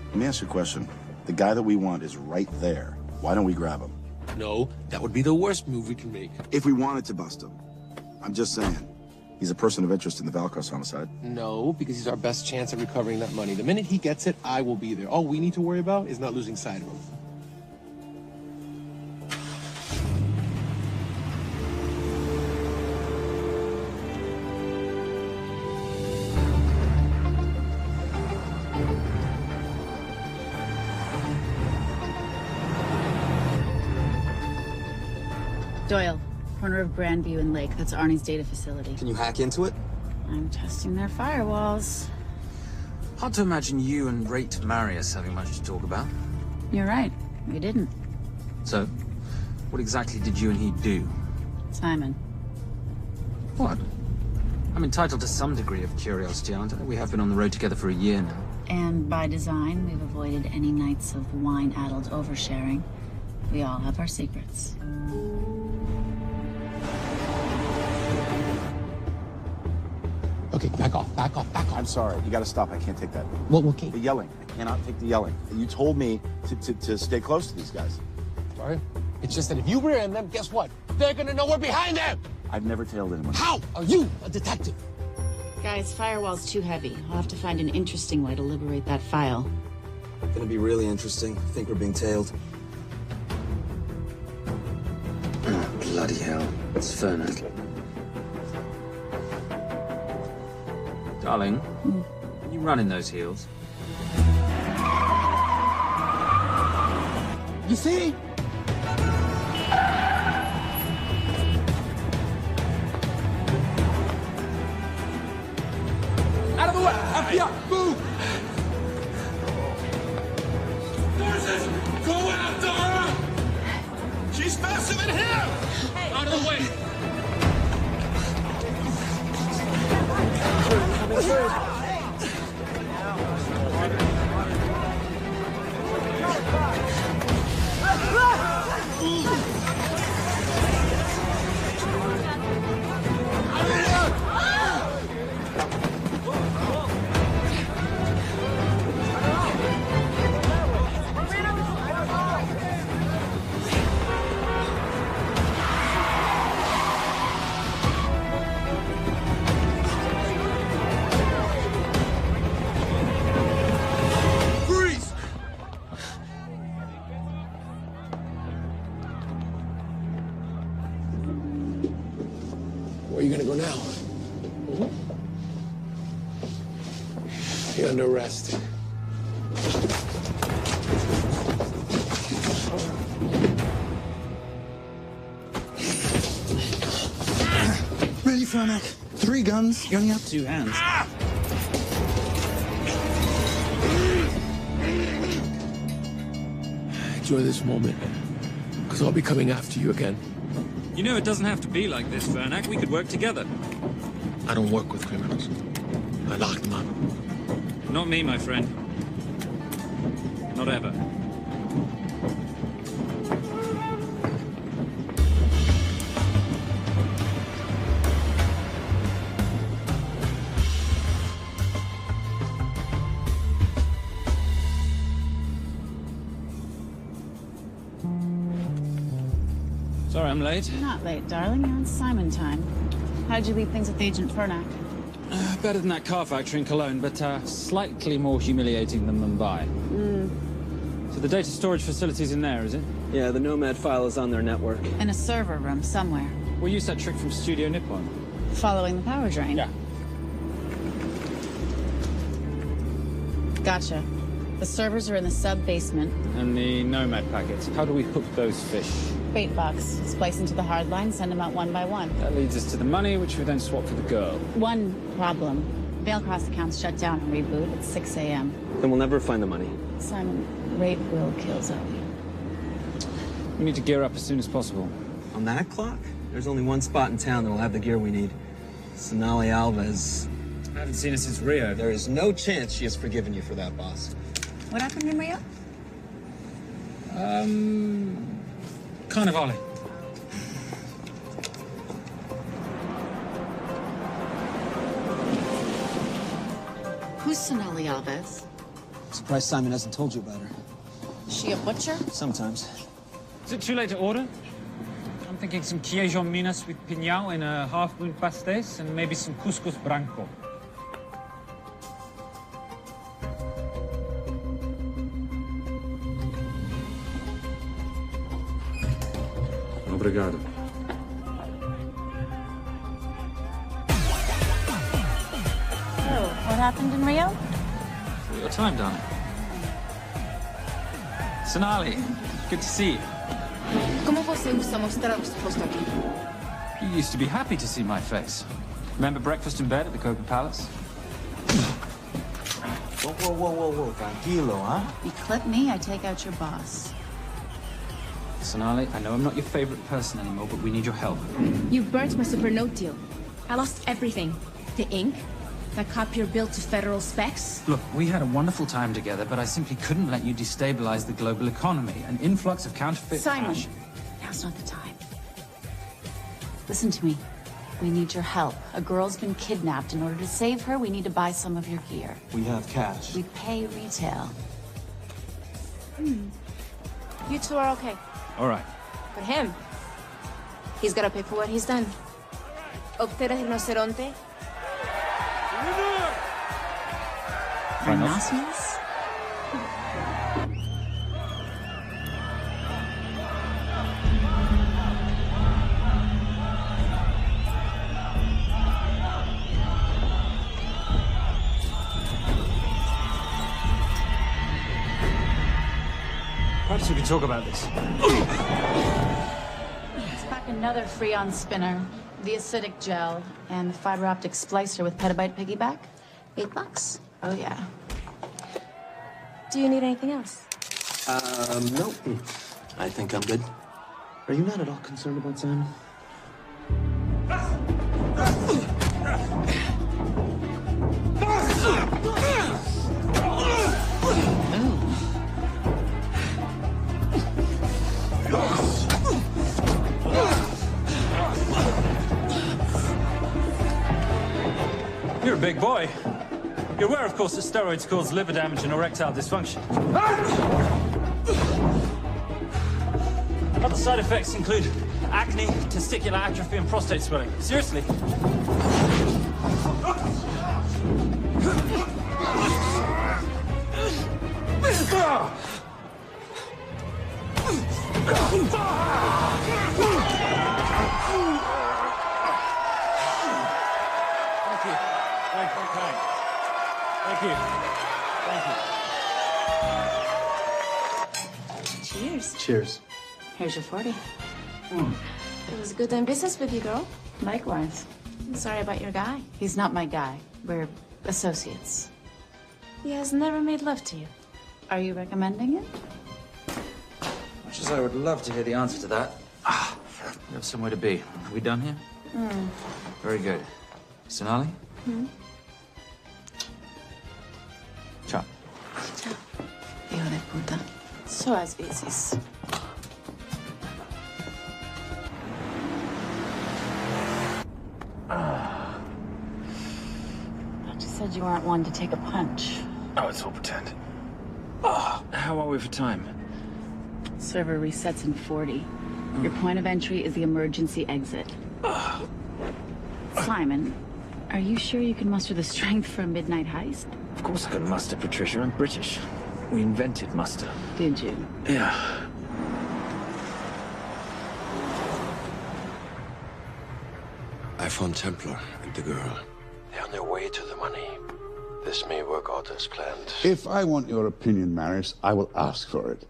Let me ask you a question. The guy that we want is right there. Why don't we grab him?
No, that would be the worst move we can make.
If we wanted to bust him. I'm just saying. He's a person of interest in the Valcross homicide.
No, because he's our best chance at recovering that money. The minute he gets it, I will be there. All we need to worry about is not losing sight of him.
Doyle, corner of Grandview and Lake. That's Arnie's data facility.
Can you hack into it?
I'm testing their firewalls.
Hard to imagine you and Rate Marius having much to talk about.
You're right. We didn't.
So, what exactly did you and he do?
Simon.
What? I'm entitled to some degree of curiosity, aren't I? We have been on the road together for a year now.
And by design, we've avoided any nights of wine-addled oversharing. We all have our secrets.
Okay, back off, back off, back off. I'm sorry. You gotta stop. I can't take that.
Well, okay.
The yelling. I cannot take the yelling. You told me to stay close to these guys.
Sorry? It's just that if you rear end them, guess what? They're gonna know we're behind them!
I've never tailed anyone.
How are you a detective?
Guys, firewall's too heavy. I'll have to find an interesting way to liberate that file.
Gonna be really interesting. Think we're being tailed.
Bloody hell. It's Fernet.
Darling, can you run in those heels?
You see?
Out of the way! FBI, move! Forces, go after her! She's faster than him! Hey. Out of the way!
Where are you gonna go now? You're under arrest.
Really, Fernac? 3 guns? You only have 2 hands.
Enjoy this moment, because I'll be coming after you again.
You know, it doesn't have to be like this, Fernac. We could work together.
I don't work with criminals. I lock them up.
Not me, my friend. Not ever.
Sorry I'm late.
Not late, darling. You're on Simon time. How'd you leave things with Agent Fernac?
Better than that car factory in Cologne, but slightly more humiliating than Mumbai. So the data storage facility's in there, is it?
Yeah, the Nomad file is on their network.
In a server room somewhere.
We'll use that trick from Studio Nippon.
Following the power drain?
Yeah.
Gotcha. The servers are in the sub-basement.
And the Nomad packets. How do we hook those fish?
Bait box. Splice into the hard line, send them out one by one.
That leads us to the money, which we then swap for the girl.
One problem. Veilcross accounts shut down and reboot at 6 a.m.
Then we'll never find the money.
Simon, rape will kill Zoe.
We need to gear up as soon as possible.
On that clock? There's only one spot in town that'll have the gear we need. Sonali Alves.
I haven't seen her since Rio.
There is no chance she has forgiven you for that, boss.
What happened in Rio?
Carnivale.
Who's Sonali Alves?
Surprised Simon hasn't told you about her.
Is she a butcher?
Sometimes.
Is it too late to order? I'm thinking some queijo minas with piñao in a half-moon pastéis and maybe some couscous branco.
Obrigado.
Oh, what happened in Rio?
Your time, darling. Sonali, good to see you.
Como você usa mostrar o seu rosto aqui?
You used to be happy to see my face. Remember breakfast in bed at the Coca Palace?
Whoa. Tranquilo, huh?
You clip me, I take out your boss.
Sonali, I know I'm not your favorite person anymore, but we need your help.
You've burnt my super note deal. I lost everything. The ink, that copier built to federal specs.
Look, we had a wonderful time together, but I simply couldn't let you destabilize the global economy. An influx of counterfeit
Simon,
cash.
now's not the time. Listen to me. We need your help. A girl's been kidnapped. In order to save her, we need to buy some of your gear.
We have cash.
We pay retail. You two are okay.
All right.
But him, he's gotta pay for what he's done. Obter el rinoceronte.
Rhinoceros?
Perhaps we could talk about this.
It's back another Freon spinner, the acidic gel, and the fiber optic splicer with petabyte piggyback. $8. Oh, yeah.
Do you need anything else?
No. I think I'm good. Are you not at all concerned about Simon?
You're a big boy. You're aware, of course, that steroids cause liver damage and erectile dysfunction. Other side effects include acne, testicular atrophy, and prostate swelling. Seriously.
Thank you.
Cheers.
Cheers.
Here's your 40.
It was good doing business with you, girl.
Likewise.
I'm sorry about your guy.
He's not my guy. We're associates.
He has never made love to you.
Are you recommending it?
Much as I would love to hear the answer to that. We have somewhere to be. Are we done here? Very good. Sonali? Ciao.
Ciao. Hijo de puta. So as veces. Doctor said you aren't one to take a punch.
Oh, it's all pretend. How are we for time?
Server resets in 40. Your point of entry is the emergency exit. Simon, are you sure you can muster the strength for a midnight heist?
Of course I can muster, Patricia. I'm British. We invented muster.
Did you?
Yeah.
I found Templar and the girl. They're on their way to the money. This may work out as planned.
If I want your opinion, Maris, I will ask for it.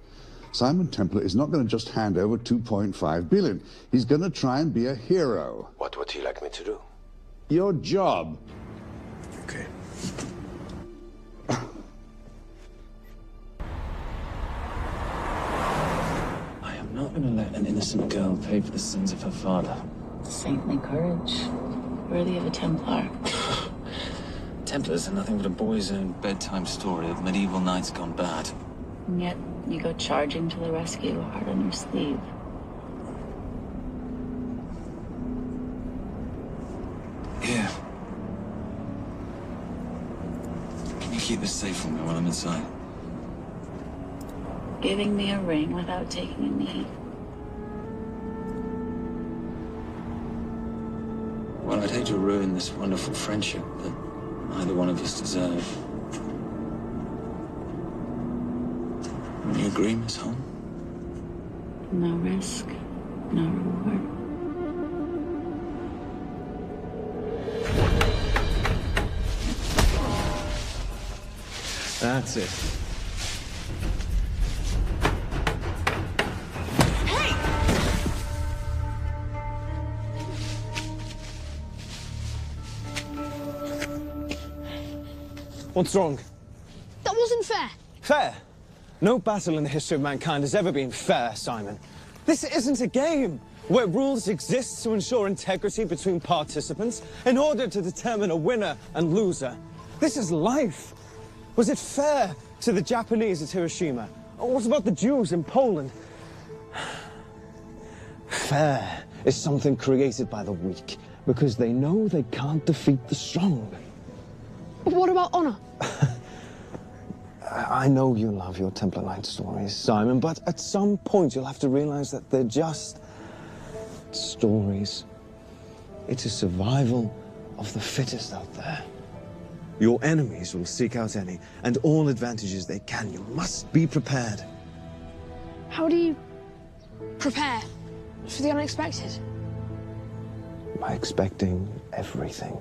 Simon Templar is not going to just hand over 2.5 billion. He's going to try and be a hero.
What would he like me to do?
Your job.
Okay.
I am not going to let an innocent girl pay for the sins of her father.
Saintly courage. Worthy of a Templar.
Templars are nothing but a boy's own bedtime story of medieval knights gone bad.
And yet, you go charging to the rescue, heart on your sleeve.
Here. Can you keep this safe for me while I'm inside?
Giving me a ring without taking a knee.
Well, I'd hate to ruin this wonderful friendship that neither one of us deserve. You agree, Miss Holm?
No risk, no reward.
That's it.
What's wrong?
That wasn't fair.
Fair? No battle in the history of mankind has ever been fair, Simon. This isn't a game where rules exist to ensure integrity between participants in order to determine a winner and loser. This is life. Was it fair to the Japanese at Hiroshima? Or what about the Jews in Poland? Fair is something created by the weak because they know they can't defeat the strong.
But what about honor?
I know you love your Templar Knight stories, Simon, but at some point you'll have to realize that they're just stories. It's a survival of the fittest out there. Your enemies will seek out any and all advantages they can. You must be prepared.
How do you prepare for the unexpected?
By expecting everything.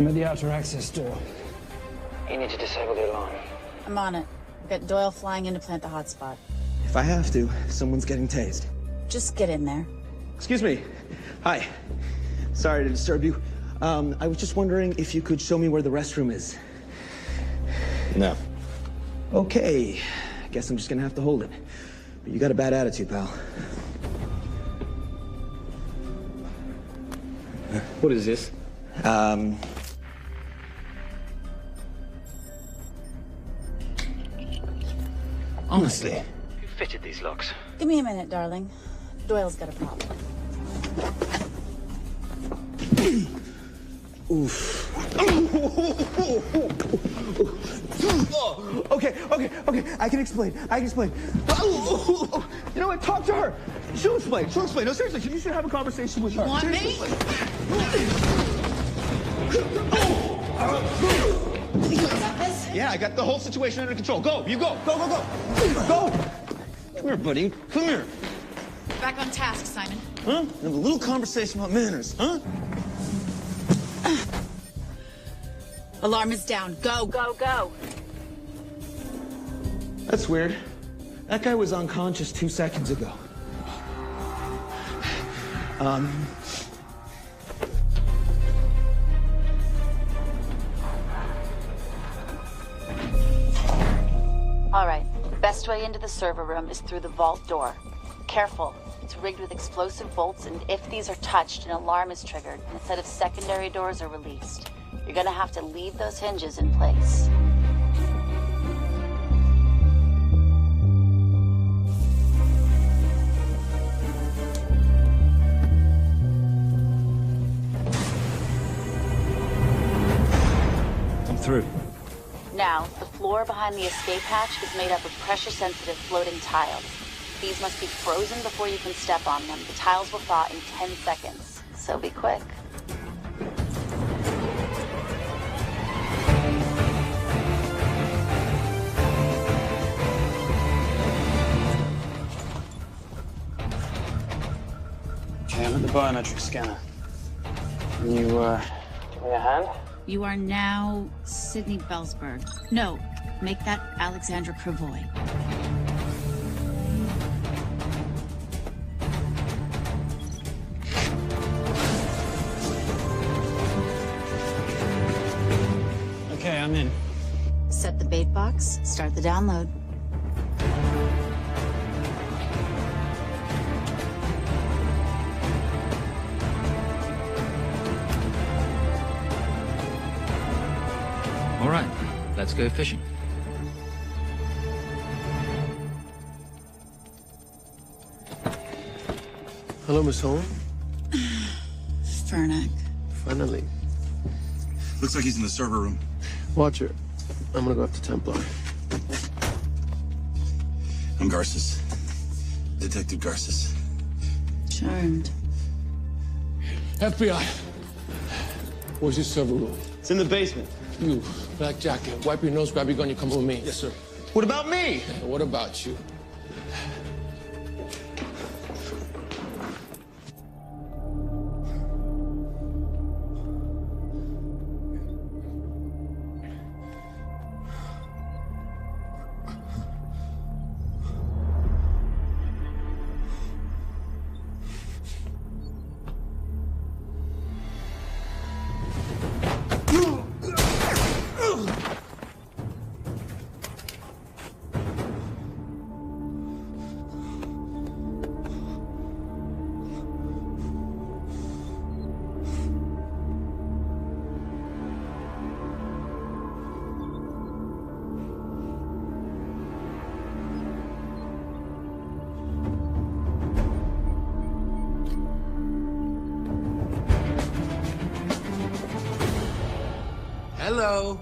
I'm at the outer access door. You need to disable the alarm.
I'm on it. Get Doyle flying in to plant the hotspot.
If I have to, someone's getting tased.
Just get in there.
Excuse me. Hi. Sorry to disturb you. I was just wondering if you could show me where the restroom is.
No.
Okay. Guess I'm just gonna have to hold it. But you got a bad attitude, pal.
What is this?
Honestly.
Who fitted these locks?
Give me a minute, darling. Doyle's got a problem.
Oof. Okay. I can explain. You know what? Talk to her. She'll explain. No, seriously, you should have a conversation with her.
You want me?
Yeah, I got the whole situation under control. Go, you go. Go. Come here, buddy. Come here.
Back on task, Simon.
Huh? Have a little conversation about manners, huh?
Alarm is down. Go.
That's weird. That guy was unconscious 2 seconds ago.
All right. The best way into the server room is through the vault door. Careful. It's rigged with explosive bolts, and if these are touched, an alarm is triggered, and a set of secondary doors are released. You're gonna have to leave those hinges in place.
I'm through.
Now, the floor behind the escape hatch is made up of pressure-sensitive floating tiles. These must be frozen before you can step on them. The tiles will thaw in 10 seconds, so be quick.
Okay, I'm at the biometric scanner. Can you, give me a hand?
You are now Sydney Bellsberg. No, make that Alexandra Cravoy.
Okay, I'm in.
Set the bait box, start the download.
All right, let's go fishing.
Hello, Miss Holm.
Fernac.
Finally.
Looks like he's in the server room.
Watcher, I'm gonna go after Templar.
I'm Garces. Detective Garces.
Charmed.
FBI. Where's your server room?
It's in the basement.
You, black jacket, wipe your nose, grab your gun, you come with me.
Yes, sir. What about me?
What about you? Hello.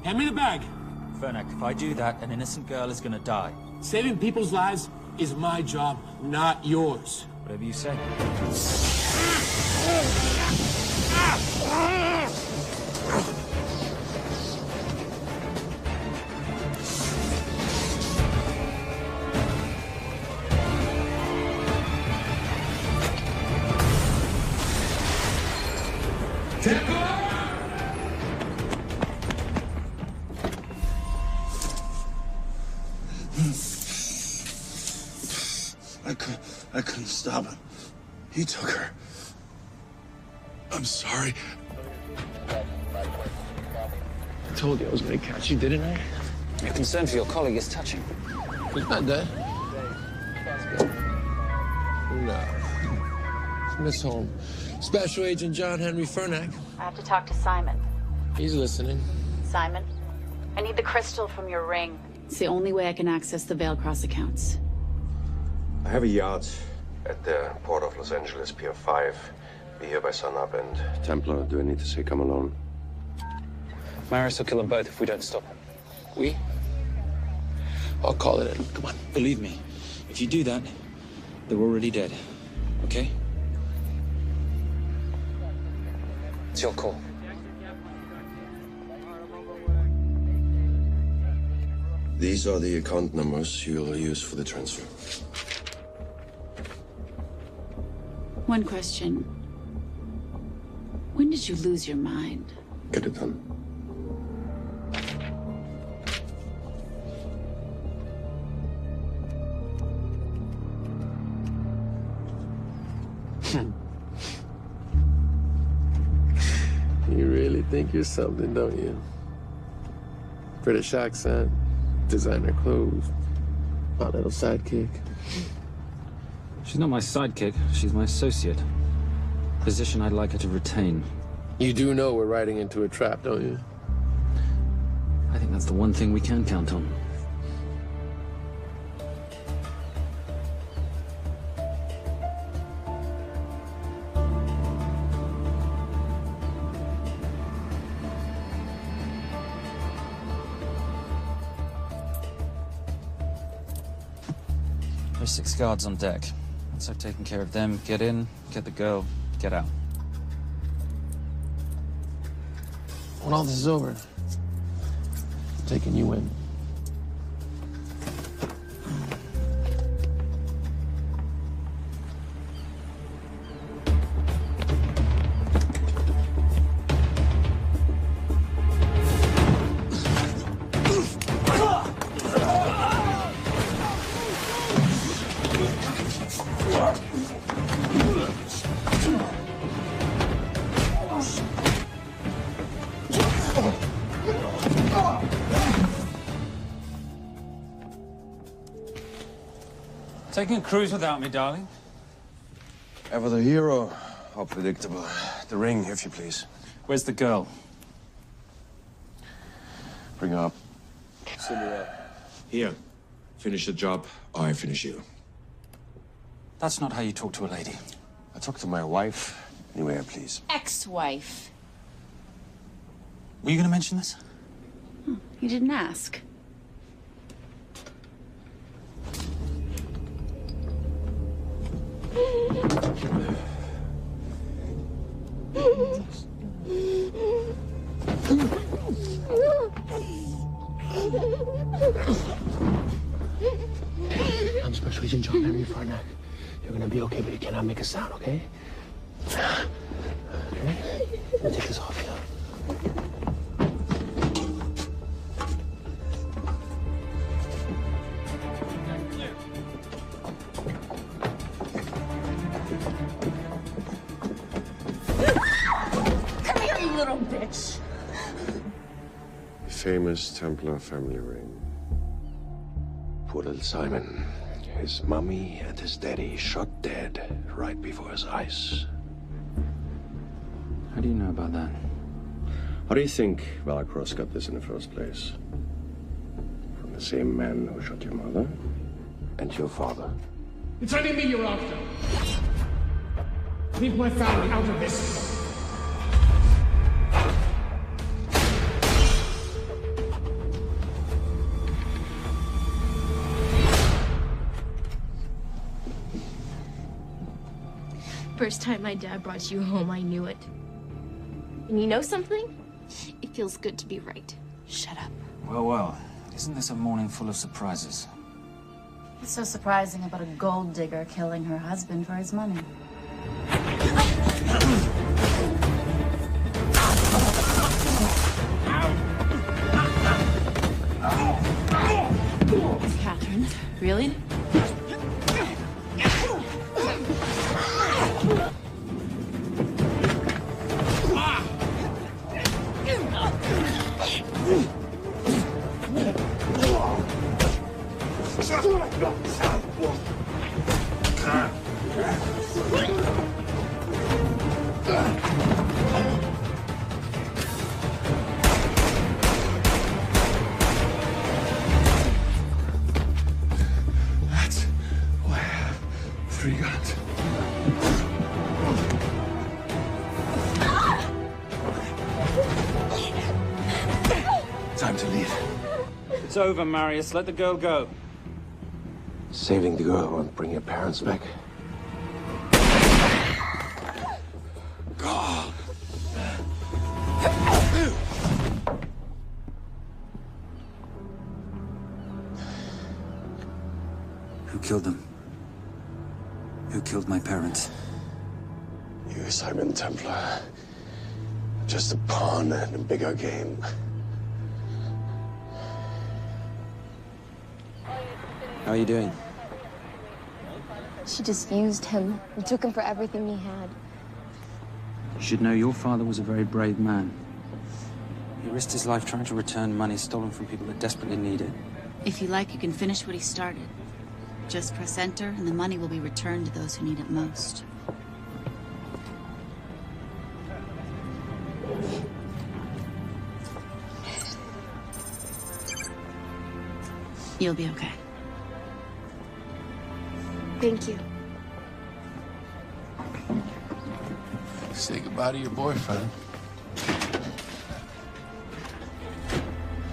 Hand me the bag.
Fernac, if I do that, an innocent girl is gonna die.
Saving people's lives is my job, not yours.
Whatever you say.
I couldn't stop him. He took her. I'm sorry.
I told you I was going to catch you, didn't I?
Your concern for your colleague is touching.
He's not dead. No. Miss Holmes. Special Agent John Henry Fernack.
I have to talk to Simon.
He's listening.
Simon, I need the crystal from your ring. It's the only way I can access the Veil Cross accounts.
I have a yacht at the port of Los Angeles, Pier 5. Be here by sunup, and Templar, do I need to say come alone?
Maris will kill them both if we don't stop him.
We? I'll call it in. Come on.
Believe me, if you do that, they're already dead. Okay? It's your call.
These are the account numbers you'll use for the transfer.
One question. When did you lose your mind?
Get it done.
You really think you're something, don't you? British accent, designer clothes, my little sidekick.
She's not my sidekick. She's my associate. Position I'd like her to retain.
You do know we're riding into a trap, don't you?
I think that's the one thing we can count on.
There's 6 guards on deck. Once I've taken care of them, get in, get the girl, get out.
When all this is over, I'm taking you in.
Taking a cruise without me, darling?
Ever the hero? How predictable. The ring, if you please.
Where's the girl?
Bring her up.
Send her up. Here. Finish the job, or I finish you.
That's not how you talk to a lady.
I talk to my wife anywhere, please.
Ex-wife.
Were you going to mention this?
You didn't ask.
I'm Special Agent John Henry Fernack. You're gonna be okay, but you cannot make a sound, okay? Okay? Let me take this off you.
Come here, you little bitch.
Famous Templar family ring. Poor little Simon. His mommy and his daddy shot dead right before his eyes.
How do you know about that?
How do you think Valacross got this in the first place? From the same man who shot your mother and your father.
It's only me you're after. Leave my family out of this.
First time my dad brought you home, I knew it. And you know something? It feels good to be right. Shut up.
Well, well. Isn't this a morning full of surprises?
What's so surprising about a gold digger killing her husband for his money? Catherine, really?
That's why I have 3 guns. Time to leave.
It's over, Marius. Let the girl go.
Saving the girl won't bring your parents back.
God.
Who killed them? Who killed my parents?
You, Simon Templar. Just a pawn in a bigger game.
How are you doing?
She just used him and took him for everything he had.
You should know your father was a very brave man. He risked his life trying to return money stolen from people that desperately need it.
If you like, you can finish what he started. Just press enter, and the money will be returned to those who need it most. You'll be okay.
Thank you.
Say goodbye to your boyfriend.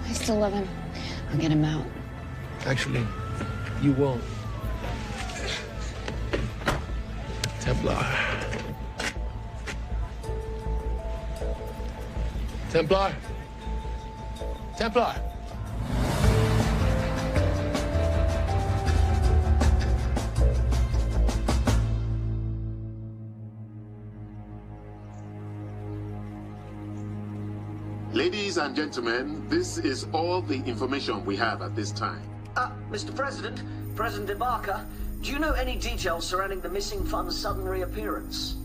I still love him. I'll get him out.
Actually, you won't. Templar. Templar. Templar.
Ladies and gentlemen, this is all the information we have at this time.
Mr. President, President Ibaka, do you know any details surrounding the missing fund's sudden reappearance?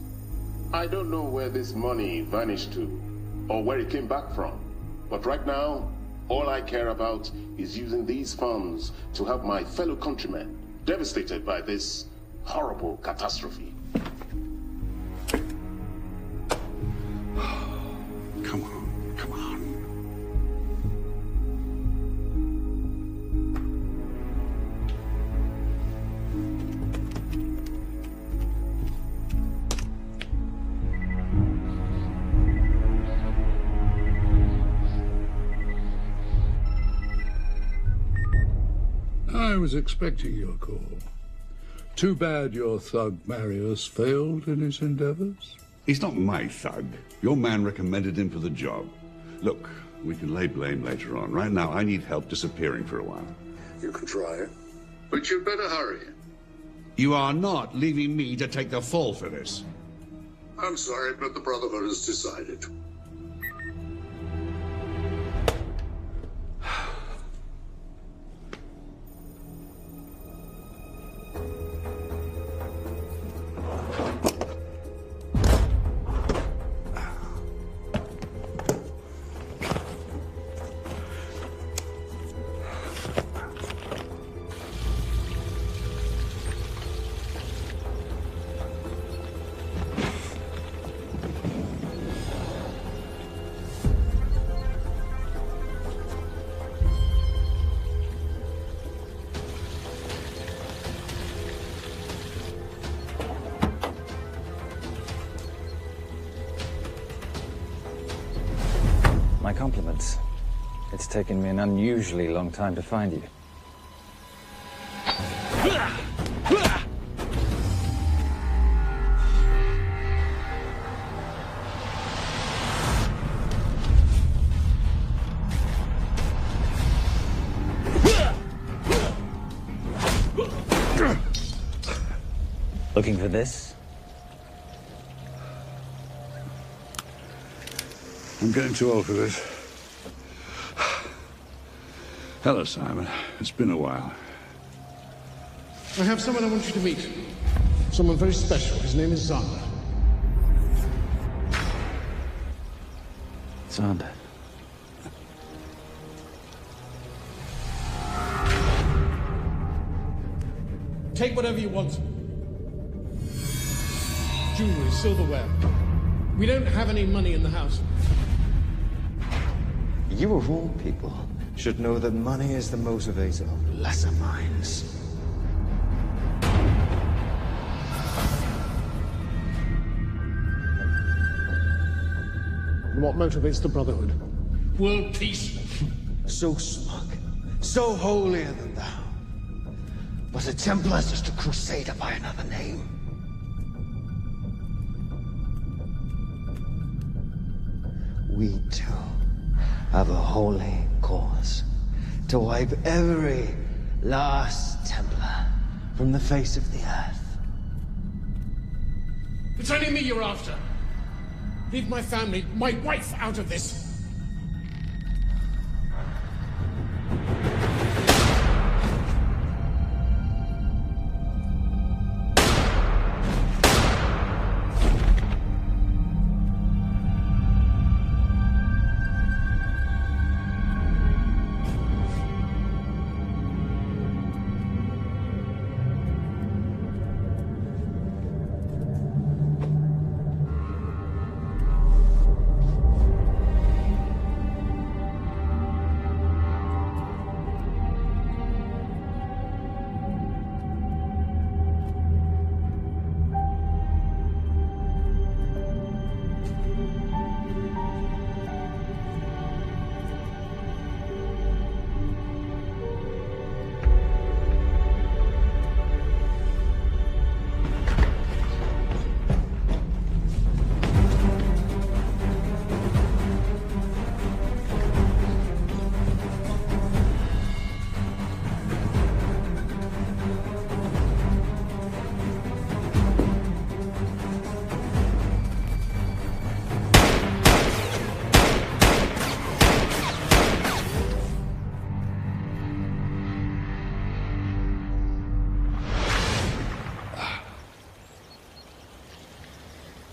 I don't know where this money vanished to, or where it came back from. But right now, all I care about is using these funds to help my fellow countrymen devastated by this horrible catastrophe.
Come on, come on. I was expecting your call. Too bad your thug Marius failed in his endeavors.
He's not my thug. Your man recommended him for the job. Look, we can lay blame later on. Right now, I need help disappearing for a while.
You can try it, but you'd better hurry.
You are not leaving me to take the fall for this.
I'm sorry, but the Brotherhood has decided.
My compliments. It's taken me an unusually long time to find you. Looking for this?
I'm getting too old for this. Hello, Simon. It's been a while.
I have someone I want you to meet. Someone very special. His name is Zander.
Zander.
Take whatever you want. Jewelry, silverware. We don't have any money in the house.
You of all people should know that money is the motivator of lesser minds.
What motivates the Brotherhood? World peace.
So smug, so holier than thou. But a Templar's just a crusader by another name. We too have a holy cause to wipe every last Templar from the face of the earth.
It's only me you're after. Leave my family, my wife, out of this.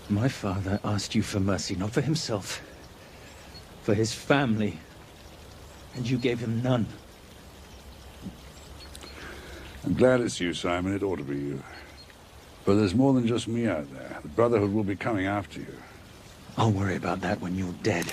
My father asked you for mercy, not for himself, for his family, and you gave him none.
I'm glad it's you, Simon. It ought to be you. But there's more than just me out there. The Brotherhood will be coming after you.
I'll worry about that when you're dead.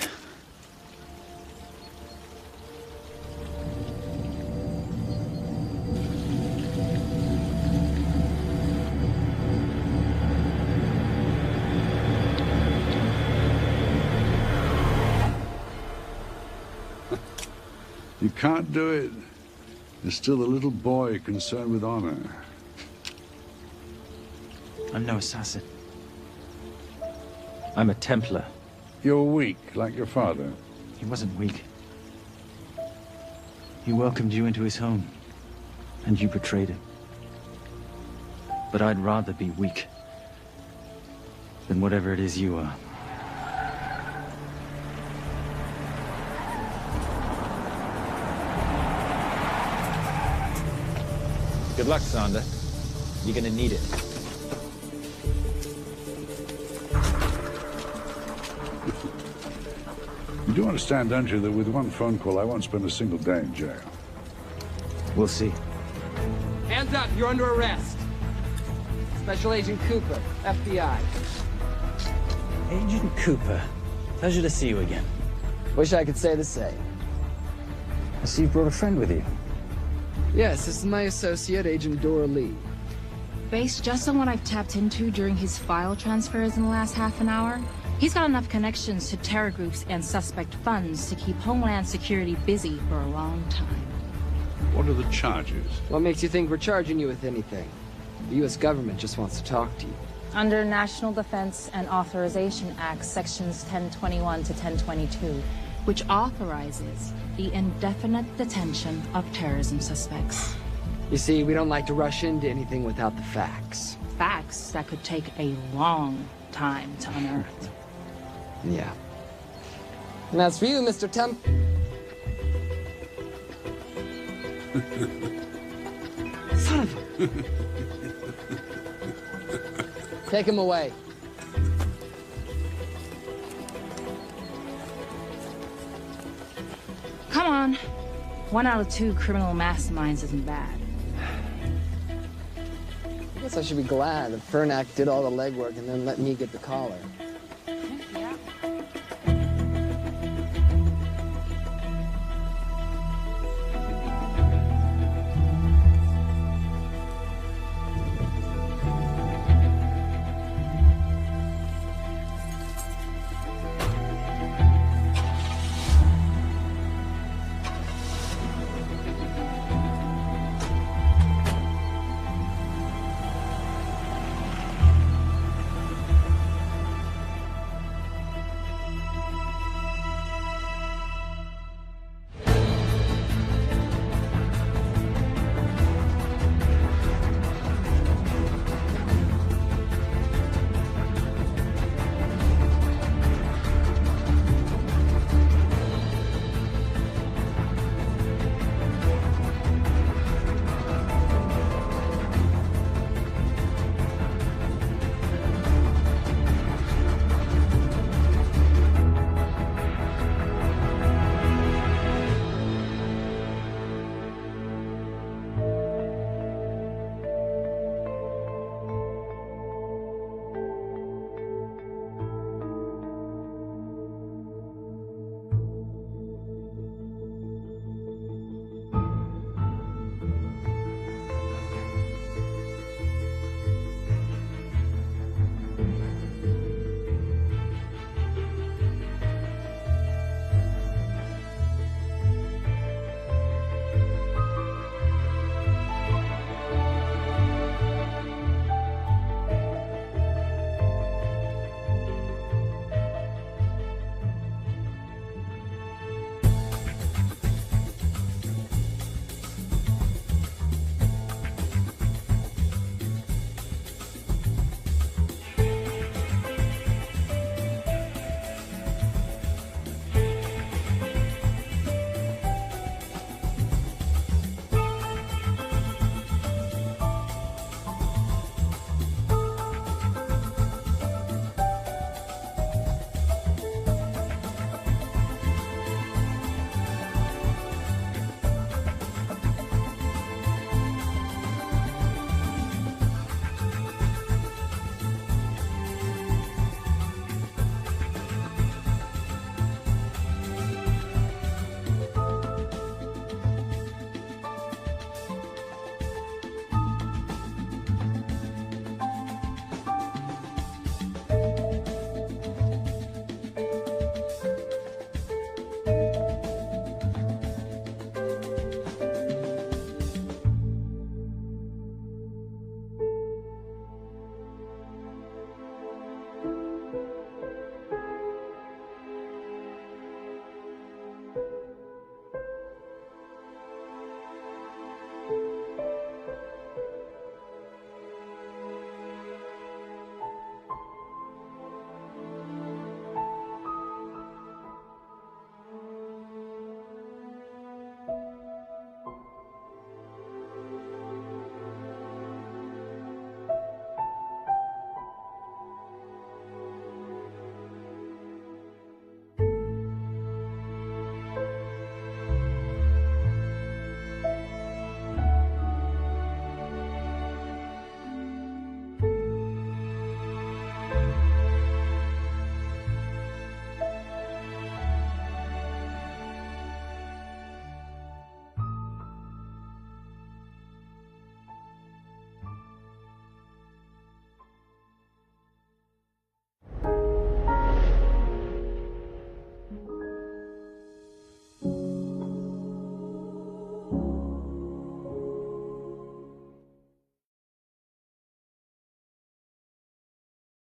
You can't do it. You're still a little boy concerned with honor.
I'm no assassin. I'm a Templar.
You're weak, like your father.
He wasn't weak. He welcomed you into his home, and you betrayed him. But I'd rather be weak than whatever it is you are.
Good luck, Sonda. You're gonna need it.
You do understand, don't you, that with one phone call, I won't spend a single day in jail.
We'll see.
Hands up, you're under arrest. Special Agent Cooper, FBI.
Agent Cooper, pleasure to see you again.
Wish I could say the same.
I see you brought a friend with you.
Yes, this is my associate, Agent Dora Lee.
Based just on what I've tapped into during his file transfers in the last half an hour, he's got enough connections to terror groups and suspect funds to keep Homeland Security busy for a long time.
What are the charges?
What makes you think we're charging you with anything? The U.S. government just wants to talk to you.
Under National Defense and Authorization Act, Sections 1021 to 1022, which authorizes the indefinite detention of terrorism suspects.
You see, we don't like to rush into anything without the facts.
Facts that could take a long time to unearth.
Yeah. And as for you, Mr. Temp... Son of a... Take him away.
Come on. 1 out of 2 criminal masterminds isn't bad.
guess I should be glad that Fernak did all the legwork and then let me get the collar.